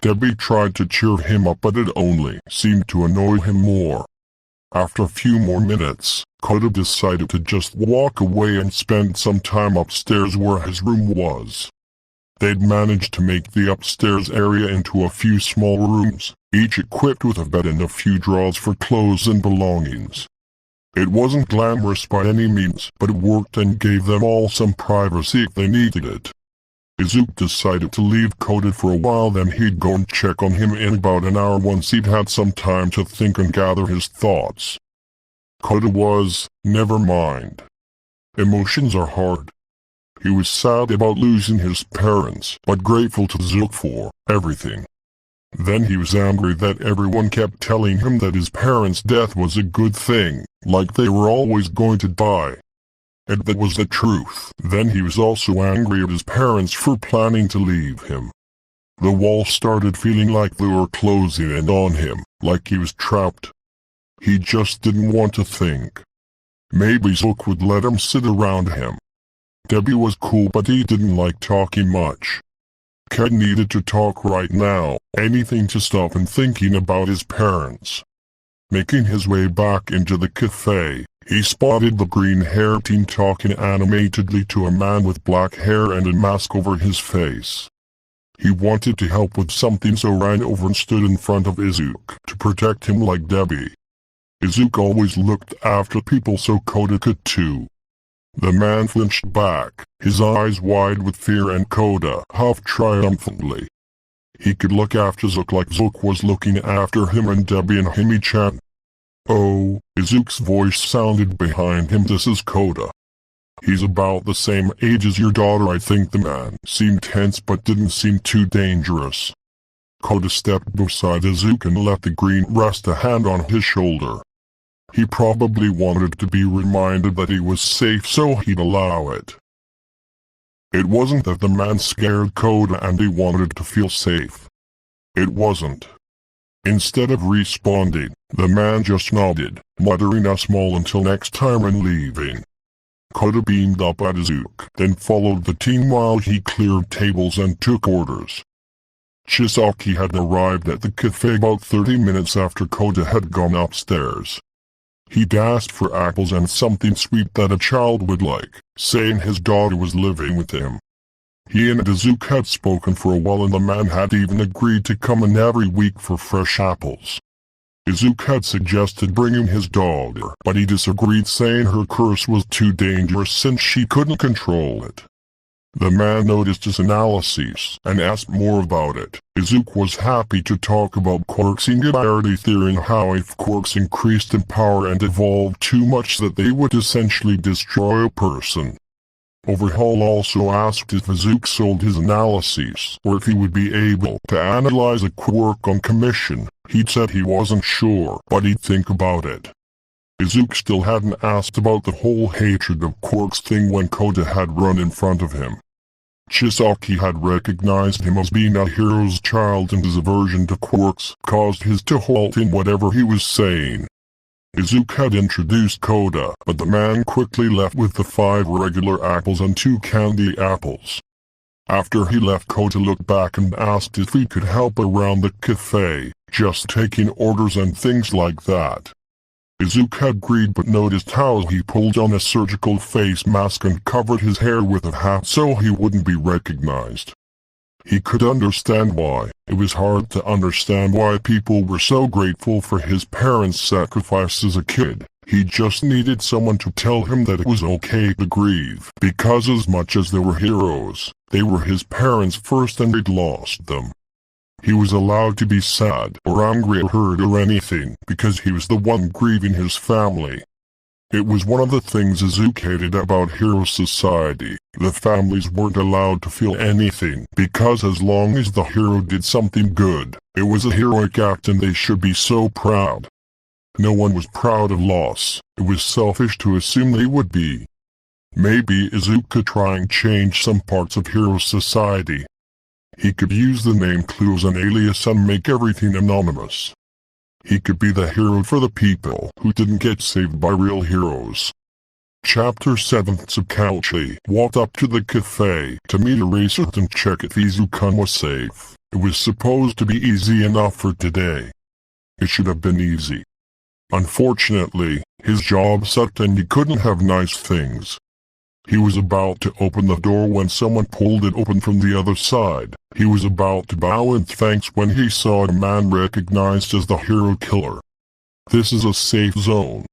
Debbie tried to cheer him up, but it only seemed to annoy him more. After a few more minutes, Koda decided to just walk away and spend some time upstairs where his room was. They'd managed to make the upstairs area into a few small rooms, each equipped with a bed and a few drawers for clothes and belongings. It wasn't glamorous by any means, but it worked and gave them all some privacy if they needed it. Izuku decided to leave Koda for a while, then he'd go and check on him in about an hour once he'd had some time to think and gather his thoughts. Koda was, never mind. Emotions are hard. He was sad about losing his parents, but grateful to Izuku for everything. Then he was angry that everyone kept telling him that his parents' death was a good thing, like they were always going to die. And that was the truth. Then he was also angry at his parents for planning to leave him. The walls started feeling like they were closing in on him, like he was trapped. He just didn't want to think. Maybe Izuku would let him sit around him. Debbie was cool, but he didn't like talking much. Ken needed to talk right now, anything to stop him thinking about his parents. Making his way back into the cafe, he spotted the green-haired teen talking animatedly to a man with black hair and a mask over his face. He wanted to help with something, so ran over and stood in front of Izuku to protect him like Debbie. Izuku always looked after people, so Koda could too. The man flinched back, his eyes wide with fear, and Koda huffed triumphantly. He could look after Izuku like Izuku was looking after him and Debbie and Himi-chan. "Oh," Izuku's voice sounded behind him. "This is Koda. He's about the same age as your daughter, I think." The man seemed tense but didn't seem too dangerous. Koda stepped beside Izuku and let the green rest a hand on his shoulder. He probably wanted to be reminded that he was safe, so he'd allow it. It wasn't that the man scared Koda and he wanted to feel safe. It wasn't. Instead of responding, the man just nodded, muttering a small "until next time" and leaving. Koda beamed up at Izuku, then followed the team while he cleared tables and took orders. Chisaki had arrived at the cafe about 30 minutes after Koda had gone upstairs. He'd asked for apples and something sweet that a child would like, saying his daughter was living with him. He and Izuku had spoken for a while, and the man had even agreed to come in every week for fresh apples. Izuku had suggested bringing his daughter, but he disagreed, saying her curse was too dangerous since she couldn't control it. The man noticed his analyses and asked more about it. Izuku was happy to talk about quirk singularity theory and how if quirks increased in power and evolved too much that they would essentially destroy a person. Overhaul also asked if Izuku sold his analyses or if he would be able to analyze a quirk on commission. He'd said he wasn't sure, but he'd think about it. Izuku still hadn't asked about the whole hatred of quirks thing when Koda had run in front of him. Chisaki had recognized him as being a hero's child, and his aversion to quirks caused his to halt in whatever he was saying. Izuku had introduced Koda, but the man quickly left with the 5 regular apples and 2 candy apples. After he left, Koda looked back and asked if he could help around the cafe, just taking orders and things like that. Izuku had agreed, but noticed how he pulled on a surgical face mask and covered his hair with a hat so he wouldn't be recognized. He could understand why. It was hard to understand why people were so grateful for his parents' sacrifice as a kid. He just needed someone to tell him that it was okay to grieve, because as much as they were heroes, they were his parents first and he'd lost them. He was allowed to be sad or angry or hurt or anything because he was the one grieving his family. It was one of the things Izuku hated about hero society. The families weren't allowed to feel anything because as long as the hero did something good, it was a heroic act and they should be so proud. No one was proud of loss. It was selfish to assume they would be. Maybe Izuku could try and change some parts of Hero Society. He could use the name Clue as an alias and make everything anonymous. He could be the hero for the people who didn't get saved by real heroes. Chapter 7. Tsukauchi walked up to the cafe to meet Eraser and check if Izuku was safe. It was supposed to be easy enough for today. It should have been easy. Unfortunately, his job sucked and he couldn't have nice things. He was about to open the door when someone pulled it open from the other side. He was about to bow in thanks when he saw a man recognized as the hero killer. This is a safe zone.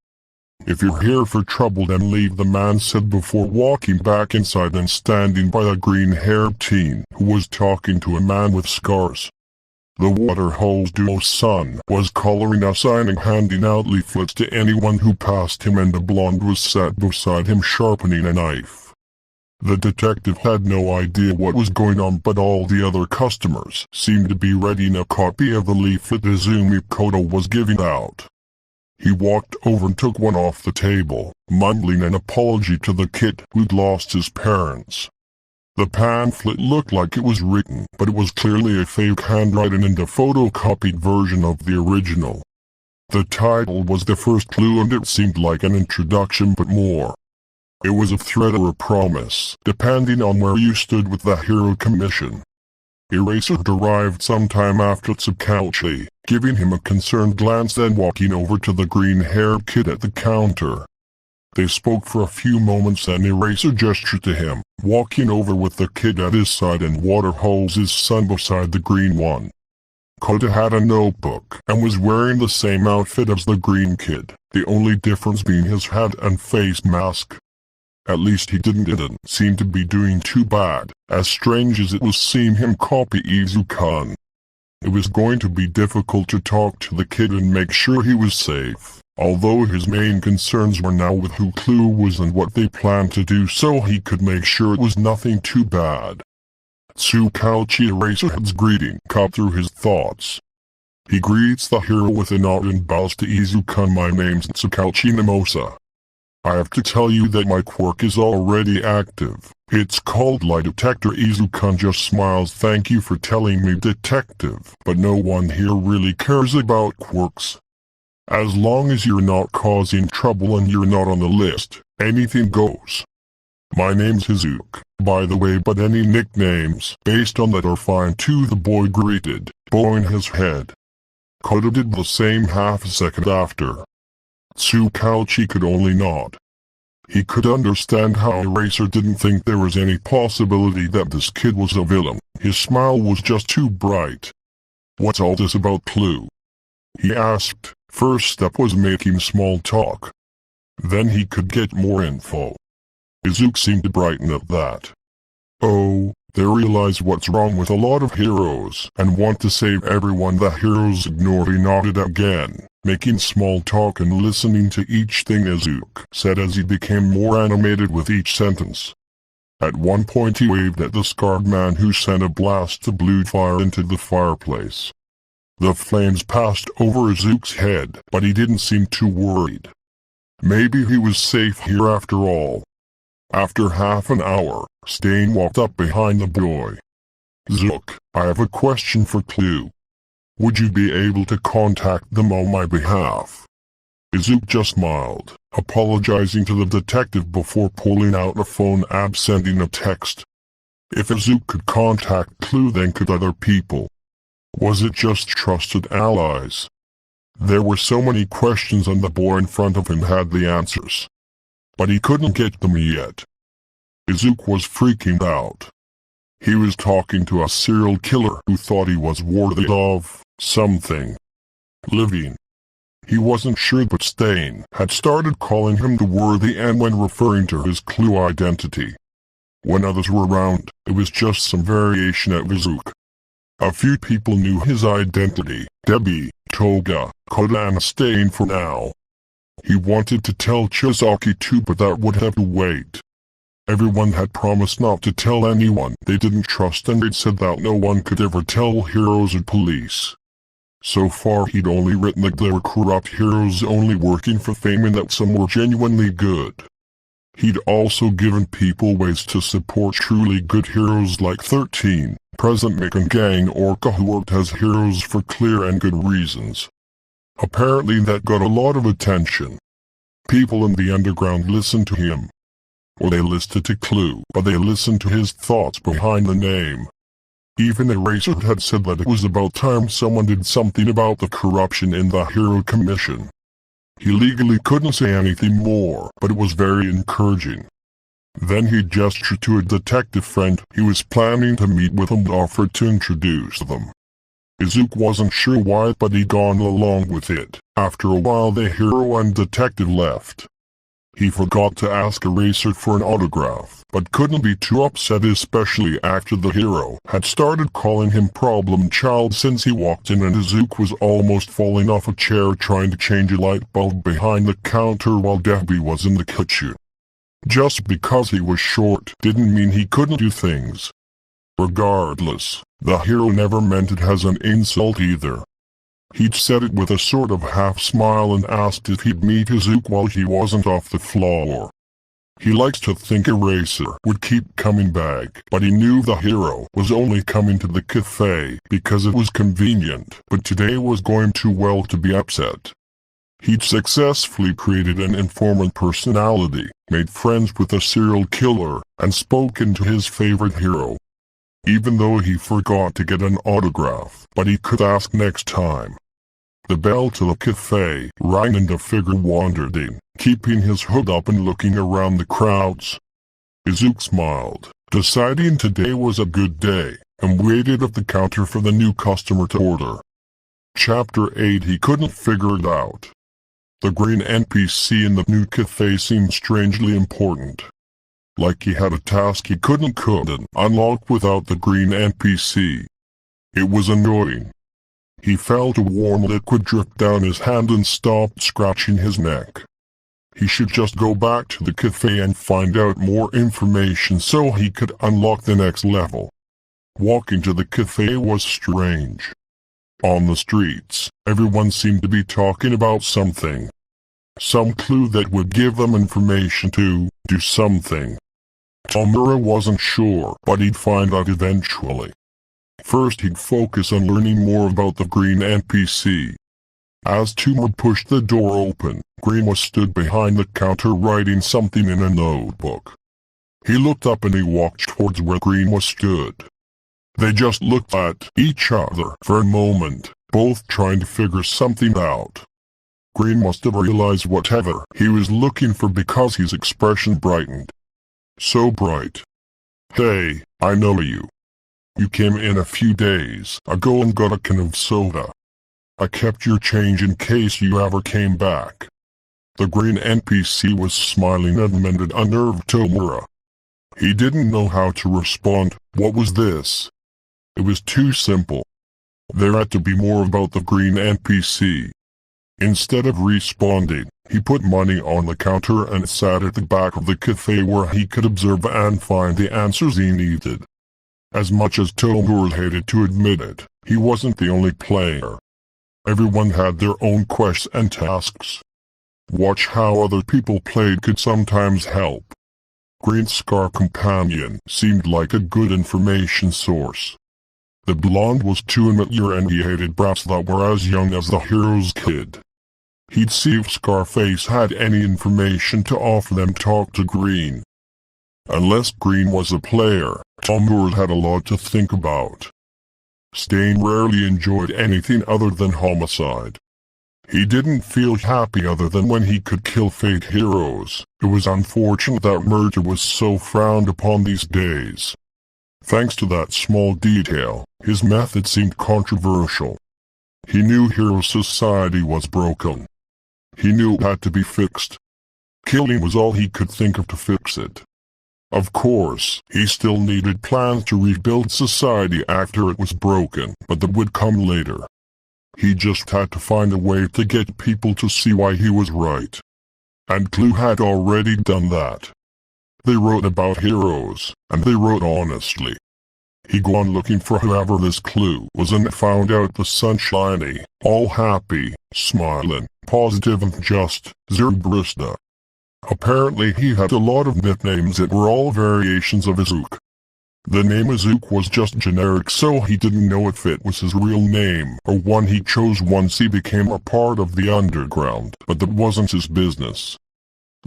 If you're here for trouble then leave, the man said before walking back inside and standing by a green-haired teen who was talking to a man with scars. The Waterholes duo's son was coloring a sign and handing out leaflets to anyone who passed him, and the blonde was sat beside him sharpening a knife. The detective had no idea what was going on, but all the other customers seemed to be reading a copy of the leaflet Izumi Koto was giving out. He walked over and took one off the table, mumbling an apology to the kid who'd lost his parents. The pamphlet looked like it was written, but it was clearly a fake handwriting and a photocopied version of the original. The title was the first clue and it seemed like an introduction, but more. It was a threat or a promise, depending on where you stood with the Hero Commission. Eraser arrived sometime after Tsukauchi, giving him a concerned glance, then walking over to the green-haired kid at the counter. They spoke for a few moments and Eraser gestured to him, walking over with the kid at his side and Waterholes' son beside the green one. Kota had a notebook and was wearing the same outfit as the green kid, the only difference being his hat and face mask. At least he didn't seem to be doing too bad, as strange as it was seeing him copy Izuku. It was going to be difficult to talk to the kid and make sure he was safe, although his main concerns were now with who Clue was and what they planned to do so he could make sure it was nothing too bad. Tsukauchi Eraserhead's greeting cut through his thoughts. He greets the hero with a nod and bows to Izuku. My name's Tsukauchi Namosa. I have to tell you that my quirk is already active. It's called Lie Detector. Izuku just smiles. Thank you for telling me, detective, but no one here really cares about quirks. As long as you're not causing trouble and you're not on the list, anything goes. My name's Izuku, by the way, but any nicknames based on that are fine too, the boy greeted, bowing his head. Kota did the same half a second after. Tsukauchi could only nod. He could understand how Eraser didn't think there was any possibility that this kid was a villain. His smile was just too bright. What's all this about Clue? He asked. First step was making small talk. Then he could get more info. Izuku seemed to brighten at that. Oh, they realize what's wrong with a lot of heroes and want to save everyone. The heroes ignored. He nodded again, making small talk and listening to each thing Izuku said as he became more animated with each sentence. At one point he waved at the scarred man who sent a blast of blue fire into the fireplace. The flames passed over Izuku's head, but he didn't seem too worried. Maybe he was safe here after all. After half an hour, Stain walked up behind the boy. Izuku, I have a question for Clue. Would you be able to contact them on my behalf? Izuku just smiled, apologizing to the detective before pulling out a phone app sending a text. If Izuku could contact Clue, then could other people? Was it just trusted allies? There were so many questions and the boy in front of him had the answers. But he couldn't get them yet. Izuku was freaking out. He was talking to a serial killer who thought he was worthy of something living. He wasn't sure, but Stain had started calling him the worthy, and when referring to his Clue identity. When others were around, it was just some variation of Izuku. A few people knew his identity: Dabi, Toga, Kota and Stain for now. He wanted to tell Chizaki too, but that would have to wait. Everyone had promised not to tell anyone they didn't trust, and they'd said that no one could ever tell heroes or police. So far he'd only written that there were corrupt heroes only working for fame and that some were genuinely good. He'd also given people ways to support truly good heroes like 13, Present Mick and Gang Orca who worked as heroes for clear and good reasons. Apparently that got a lot of attention. People in the underground listened to him. Or they listened to Clue, but they listened to his thoughts behind the name. Even Eraser had said that it was about time someone did something about the corruption in the Hero Commission. He legally couldn't say anything more, but it was very encouraging. Then he gestured to a detective friend he was planning to meet with and offered to introduce them. Izuku wasn't sure why, but he'd gone along with it. After a while the hero and detective left. He forgot to ask Eraser for an autograph, but couldn't be too upset, especially after the hero had started calling him Problem Child since he walked in and Izuku was almost falling off a chair trying to change a light bulb behind the counter while Dabi was in the kitchen. Just because he was short didn't mean he couldn't do things. Regardless, the hero never meant it as an insult either. He'd said it with a sort of half-smile and asked if he'd meet Izuku while he wasn't off the floor. He likes to think Eraser would keep coming back, but he knew the hero was only coming to the cafe because it was convenient, but today was going too well to be upset. He'd successfully created an informant personality, made friends with a serial killer, and spoken to his favorite hero. Even though he forgot to get an autograph, but he could ask next time. The bell to the cafe rang and a figure wandered in, keeping his hood up and looking around the crowds. Izuku smiled, deciding today was a good day, and waited at the counter for the new customer to order. Chapter 8. He couldn't figure it out. The green NPC in the new cafe seemed strangely important. Like he had a task he couldn't unlock without the green NPC. It was annoying. He felt a warm liquid drip down his hand and stopped scratching his neck. He should just go back to the cafe and find out more information so he could unlock the next level. Walking to the cafe was strange. On the streets, everyone seemed to be talking about something. Some clue that would give them information to do something. Tomura wasn't sure, but he'd find out eventually. First he'd focus on learning more about the green NPC. As Tomura pushed the door open, Green was stood behind the counter writing something in a notebook. He looked up and he walked towards where Green was stood. They just looked at each other for a moment, both trying to figure something out. Green must have realized whatever he was looking for because his expression brightened. So bright. Hey, I know you. You came in a few days ago and got a can of soda. I kept your change in case you ever came back. The green NPC was smiling and mended unnerved Tomura. He didn't know how to respond. What was this? It was too simple. There had to be more about the green NPC. Instead of responding, he put money on the counter and sat at the back of the cafe where he could observe and find the answers he needed. As much as Tomura hated to admit it, he wasn't the only player. Everyone had their own quests and tasks. Watch how other people played could sometimes help. Green Scar Companion seemed like a good information source. The blonde was too immature and he hated brats that were as young as the hero's kid. He'd see if Scarface had any information to offer them. Talk to Green. Unless Green was a player, Tomura had a lot to think about. Stain rarely enjoyed anything other than homicide. He didn't feel happy other than when he could kill fake heroes. It was unfortunate that murder was so frowned upon these days. Thanks to that small detail, his method seemed controversial. He knew hero society was broken. He knew it had to be fixed. Killing was all he could think of to fix it. Of course, he still needed plans to rebuild society after it was broken, but that would come later. He just had to find a way to get people to see why he was right. And Clue had already done that. They wrote about heroes, and they wrote honestly. He go on looking for whoever this clue was and found out the sunshiny, all happy, smiling, positive and just, Zero-Barista. Apparently he had a lot of nicknames that were all variations of Izuku. The name Izuku was just generic, so he didn't know if it was his real name or one he chose once he became a part of the underground, but that wasn't his business.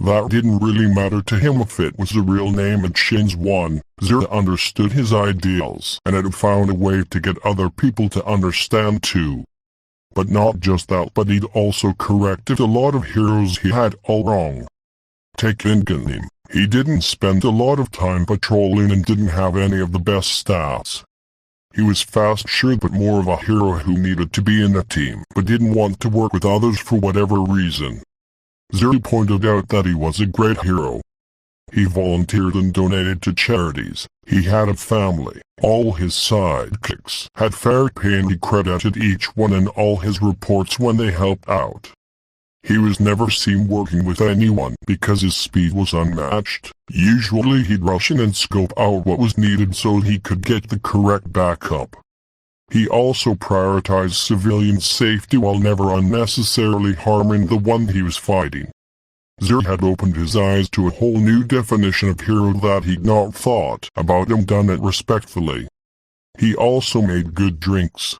That didn't really matter to him if it was a real name, and Shin's one. Zero understood his ideals and had found a way to get other people to understand too. But not just that, but he'd also corrected a lot of heroes he had all wrong. Take Inganim. He didn't spend a lot of time patrolling and didn't have any of the best stats. He was fast, sure, but more of a hero who needed to be in a team but didn't want to work with others for whatever reason. Zero pointed out that he was a great hero. He volunteered and donated to charities. He had a family. All his sidekicks had fair pay and he credited each one in all his reports when they helped out. He was never seen working with anyone because his speed was unmatched. Usually he'd rush in and scope out what was needed so he could get the correct backup. He also prioritized civilian safety while never unnecessarily harming the one he was fighting. Zero had opened his eyes to a whole new definition of hero that he'd not thought about and done it respectfully. He also made good drinks.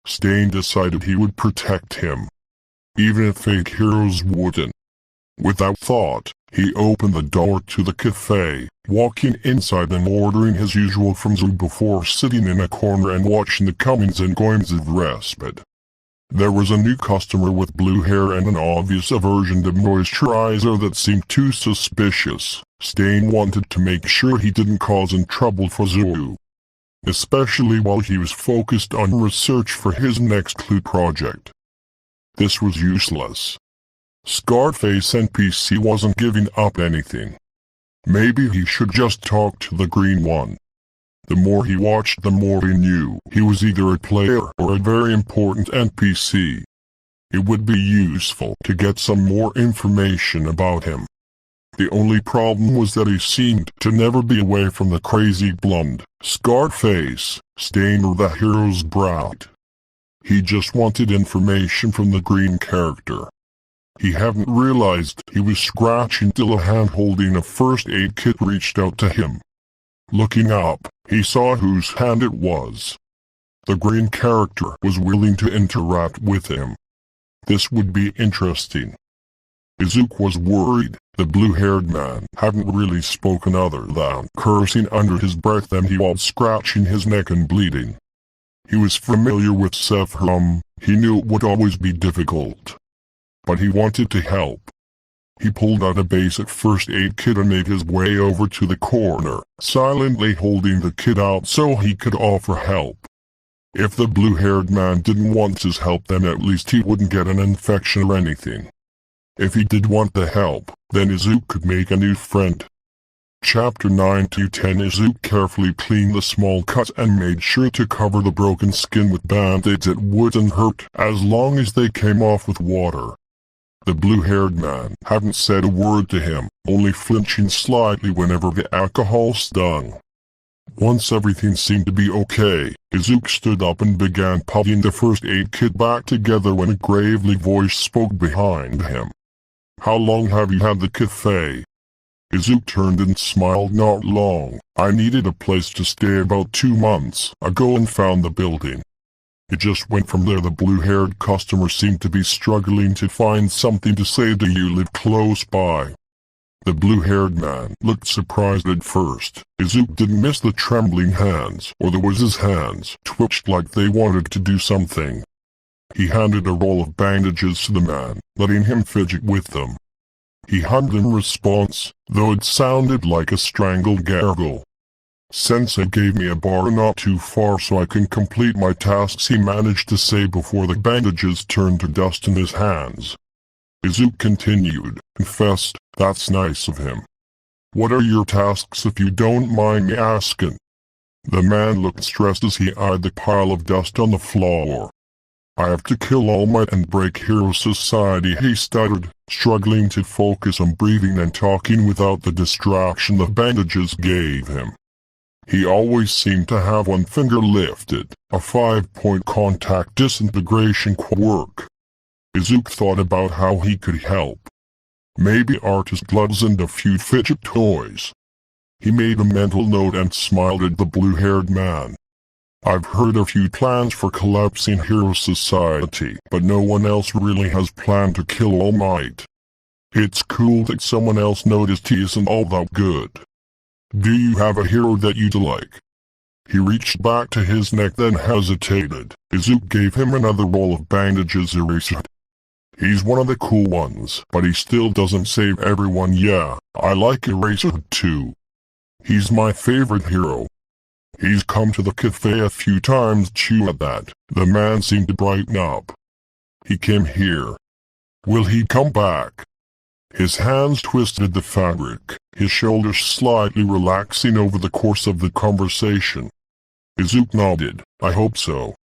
Stain decided he would protect him, even if fake heroes wouldn't. Without thought, he opened the door to the cafe, walking inside and ordering his usual from Zero before sitting in a corner and watching the comings and goings of respite. There was a new customer with blue hair and an obvious aversion to moisturizer that seemed too suspicious. Stain wanted to make sure he didn't cause any trouble for Zero, especially while he was focused on research for his next clue project. This was useless. Scarface NPC wasn't giving up anything. Maybe he should just talk to the green one. The more he watched, the more he knew he was either a player or a very important NPC. It would be useful to get some more information about him. The only problem was that he seemed to never be away from the crazy blonde Scarface, Stain or the hero's brat. He just wanted information from the green character. He hadn't realized he was scratching till a hand holding a first aid kit reached out to him. Looking up, he saw whose hand it was. The green character was willing to interact with him. This would be interesting. Izuku was worried. The blue-haired man hadn't really spoken other than cursing under his breath, and he was scratching his neck and bleeding. He was familiar with Sephiroth. He knew it would always be difficult, but he wanted to help. He pulled out a basic first aid kit and made his way over to the corner, silently holding the kit out so he could offer help. If the blue-haired man didn't want his help, then at least he wouldn't get an infection or anything. If he did want the help, then Izuku could make a new friend. Chapter 9-10. Izuku carefully cleaned the small cuts and made sure to cover the broken skin with band-aids. It wouldn't hurt as long as they came off with water. The blue-haired man hadn't said a word to him, only flinching slightly whenever the alcohol stung. Once everything seemed to be okay, Izuku stood up and began putting the first aid kit back together when a gravely voice spoke behind him. "How long have you had the cafe?" Izuku turned and smiled. "Not long. I needed a place to stay about 2 months ago and found the building. It just went from there." The blue-haired customer seemed to be struggling to find something to say. "Do you live close by?" The blue-haired man looked surprised at first. Izuku didn't miss the trembling hands, or there was his hands twitched like they wanted to do something. He handed a roll of bandages to the man, letting him fidget with them. He hummed in response, though it sounded like a strangled gargle. "Sensei gave me a bar not too far so I can complete my tasks," he managed to say before the bandages turned to dust in his hands. Izuku continued, confessed, "That's nice of him. What are your tasks if you don't mind me asking?" The man looked stressed as he eyed the pile of dust on the floor. "I have to kill All Might and break Hero Society," he stuttered, struggling to focus on breathing and talking without the distraction the bandages gave him. He always seemed to have one finger lifted, a 5-point contact disintegration quirk. Izuku thought about how he could help. Maybe artist gloves and a few fidget toys. He made a mental note and smiled at the blue-haired man. I've heard a few plans for collapsing Hero Society, but no one else really has planned to kill All Might. It's cool that someone else noticed he isn't all that good. Do you have a hero that you'd like? He reached back to his neck then hesitated. Izuku gave him another roll of bandages erased. He's one of the cool ones, but he still doesn't save everyone. Yeah, I like Eraser too. He's my favorite hero. He's come to the cafe a few times. Chew at that. The man seemed to brighten up. He came here. Will he come back? His hands twisted the fabric, his shoulders slightly relaxing over the course of the conversation. Izuku nodded. I hope so.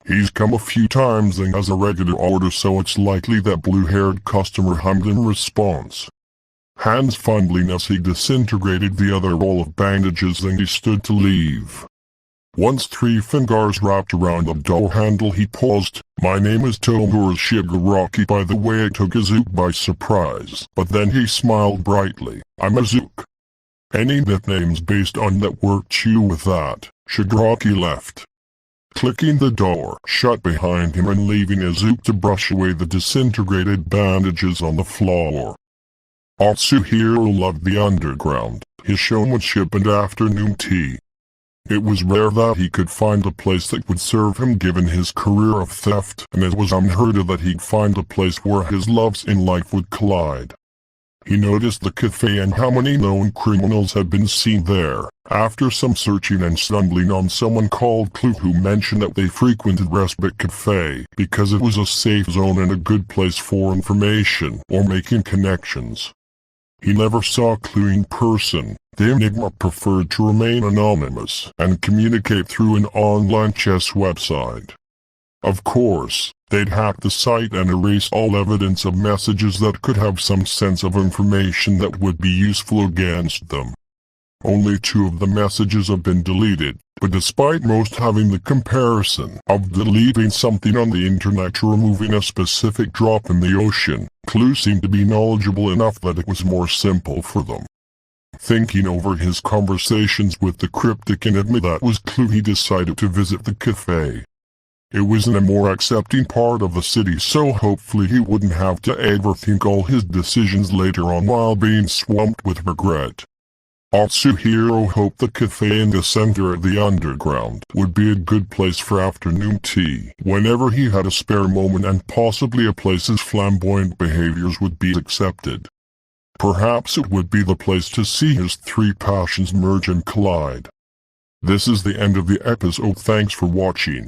He's come a few times and has a regular order, so it's likely that blue-haired customer hummed in response. Hands fumbling as he disintegrated the other roll of bandages, and he stood to leave. Once 3 fingers wrapped around the door handle, he paused. My name is Tomura Shigaraki. By the way, it took Izuku by surprise, but then he smiled brightly. I'm Izuku. Any nicknames based on that work? Chew with that. Shigaraki left, clicking the door shut behind him and leaving Izuku to brush away the disintegrated bandages on the floor. Atsuhiro loved the underground, his showmanship and afternoon tea. It was rare that he could find a place that would serve him given his career of theft, and it was unheard of that he'd find a place where his loves in life would collide. He noticed the cafe and how many known criminals had been seen there. After some searching and stumbling on someone called Clue, who mentioned that they frequented Respite Cafe because it was a safe zone and a good place for information or making connections. He never saw Clue in person. The Enigma preferred to remain anonymous and communicate through an online chess website. Of course, they'd hack the site and erase all evidence of messages that could have some sense of information that would be useful against them. Only 2 of the messages have been deleted, but despite most having the comparison of deleting something on the internet to removing a specific drop in the ocean, Clue seemed to be knowledgeable enough that it was more simple for them. Thinking over his conversations with the cryptic enigma that was Clue, he decided to visit the cafe. It was in a more accepting part of the city, so hopefully he wouldn't have to overthink all his decisions later on while being swamped with regret. Atsuhiro hoped the cafe in the center of the underground would be a good place for afternoon tea whenever he had a spare moment, and possibly a place his flamboyant behaviors would be accepted. Perhaps it would be the place to see his 3 passions merge and collide. This is the end of the episode. Thanks for watching.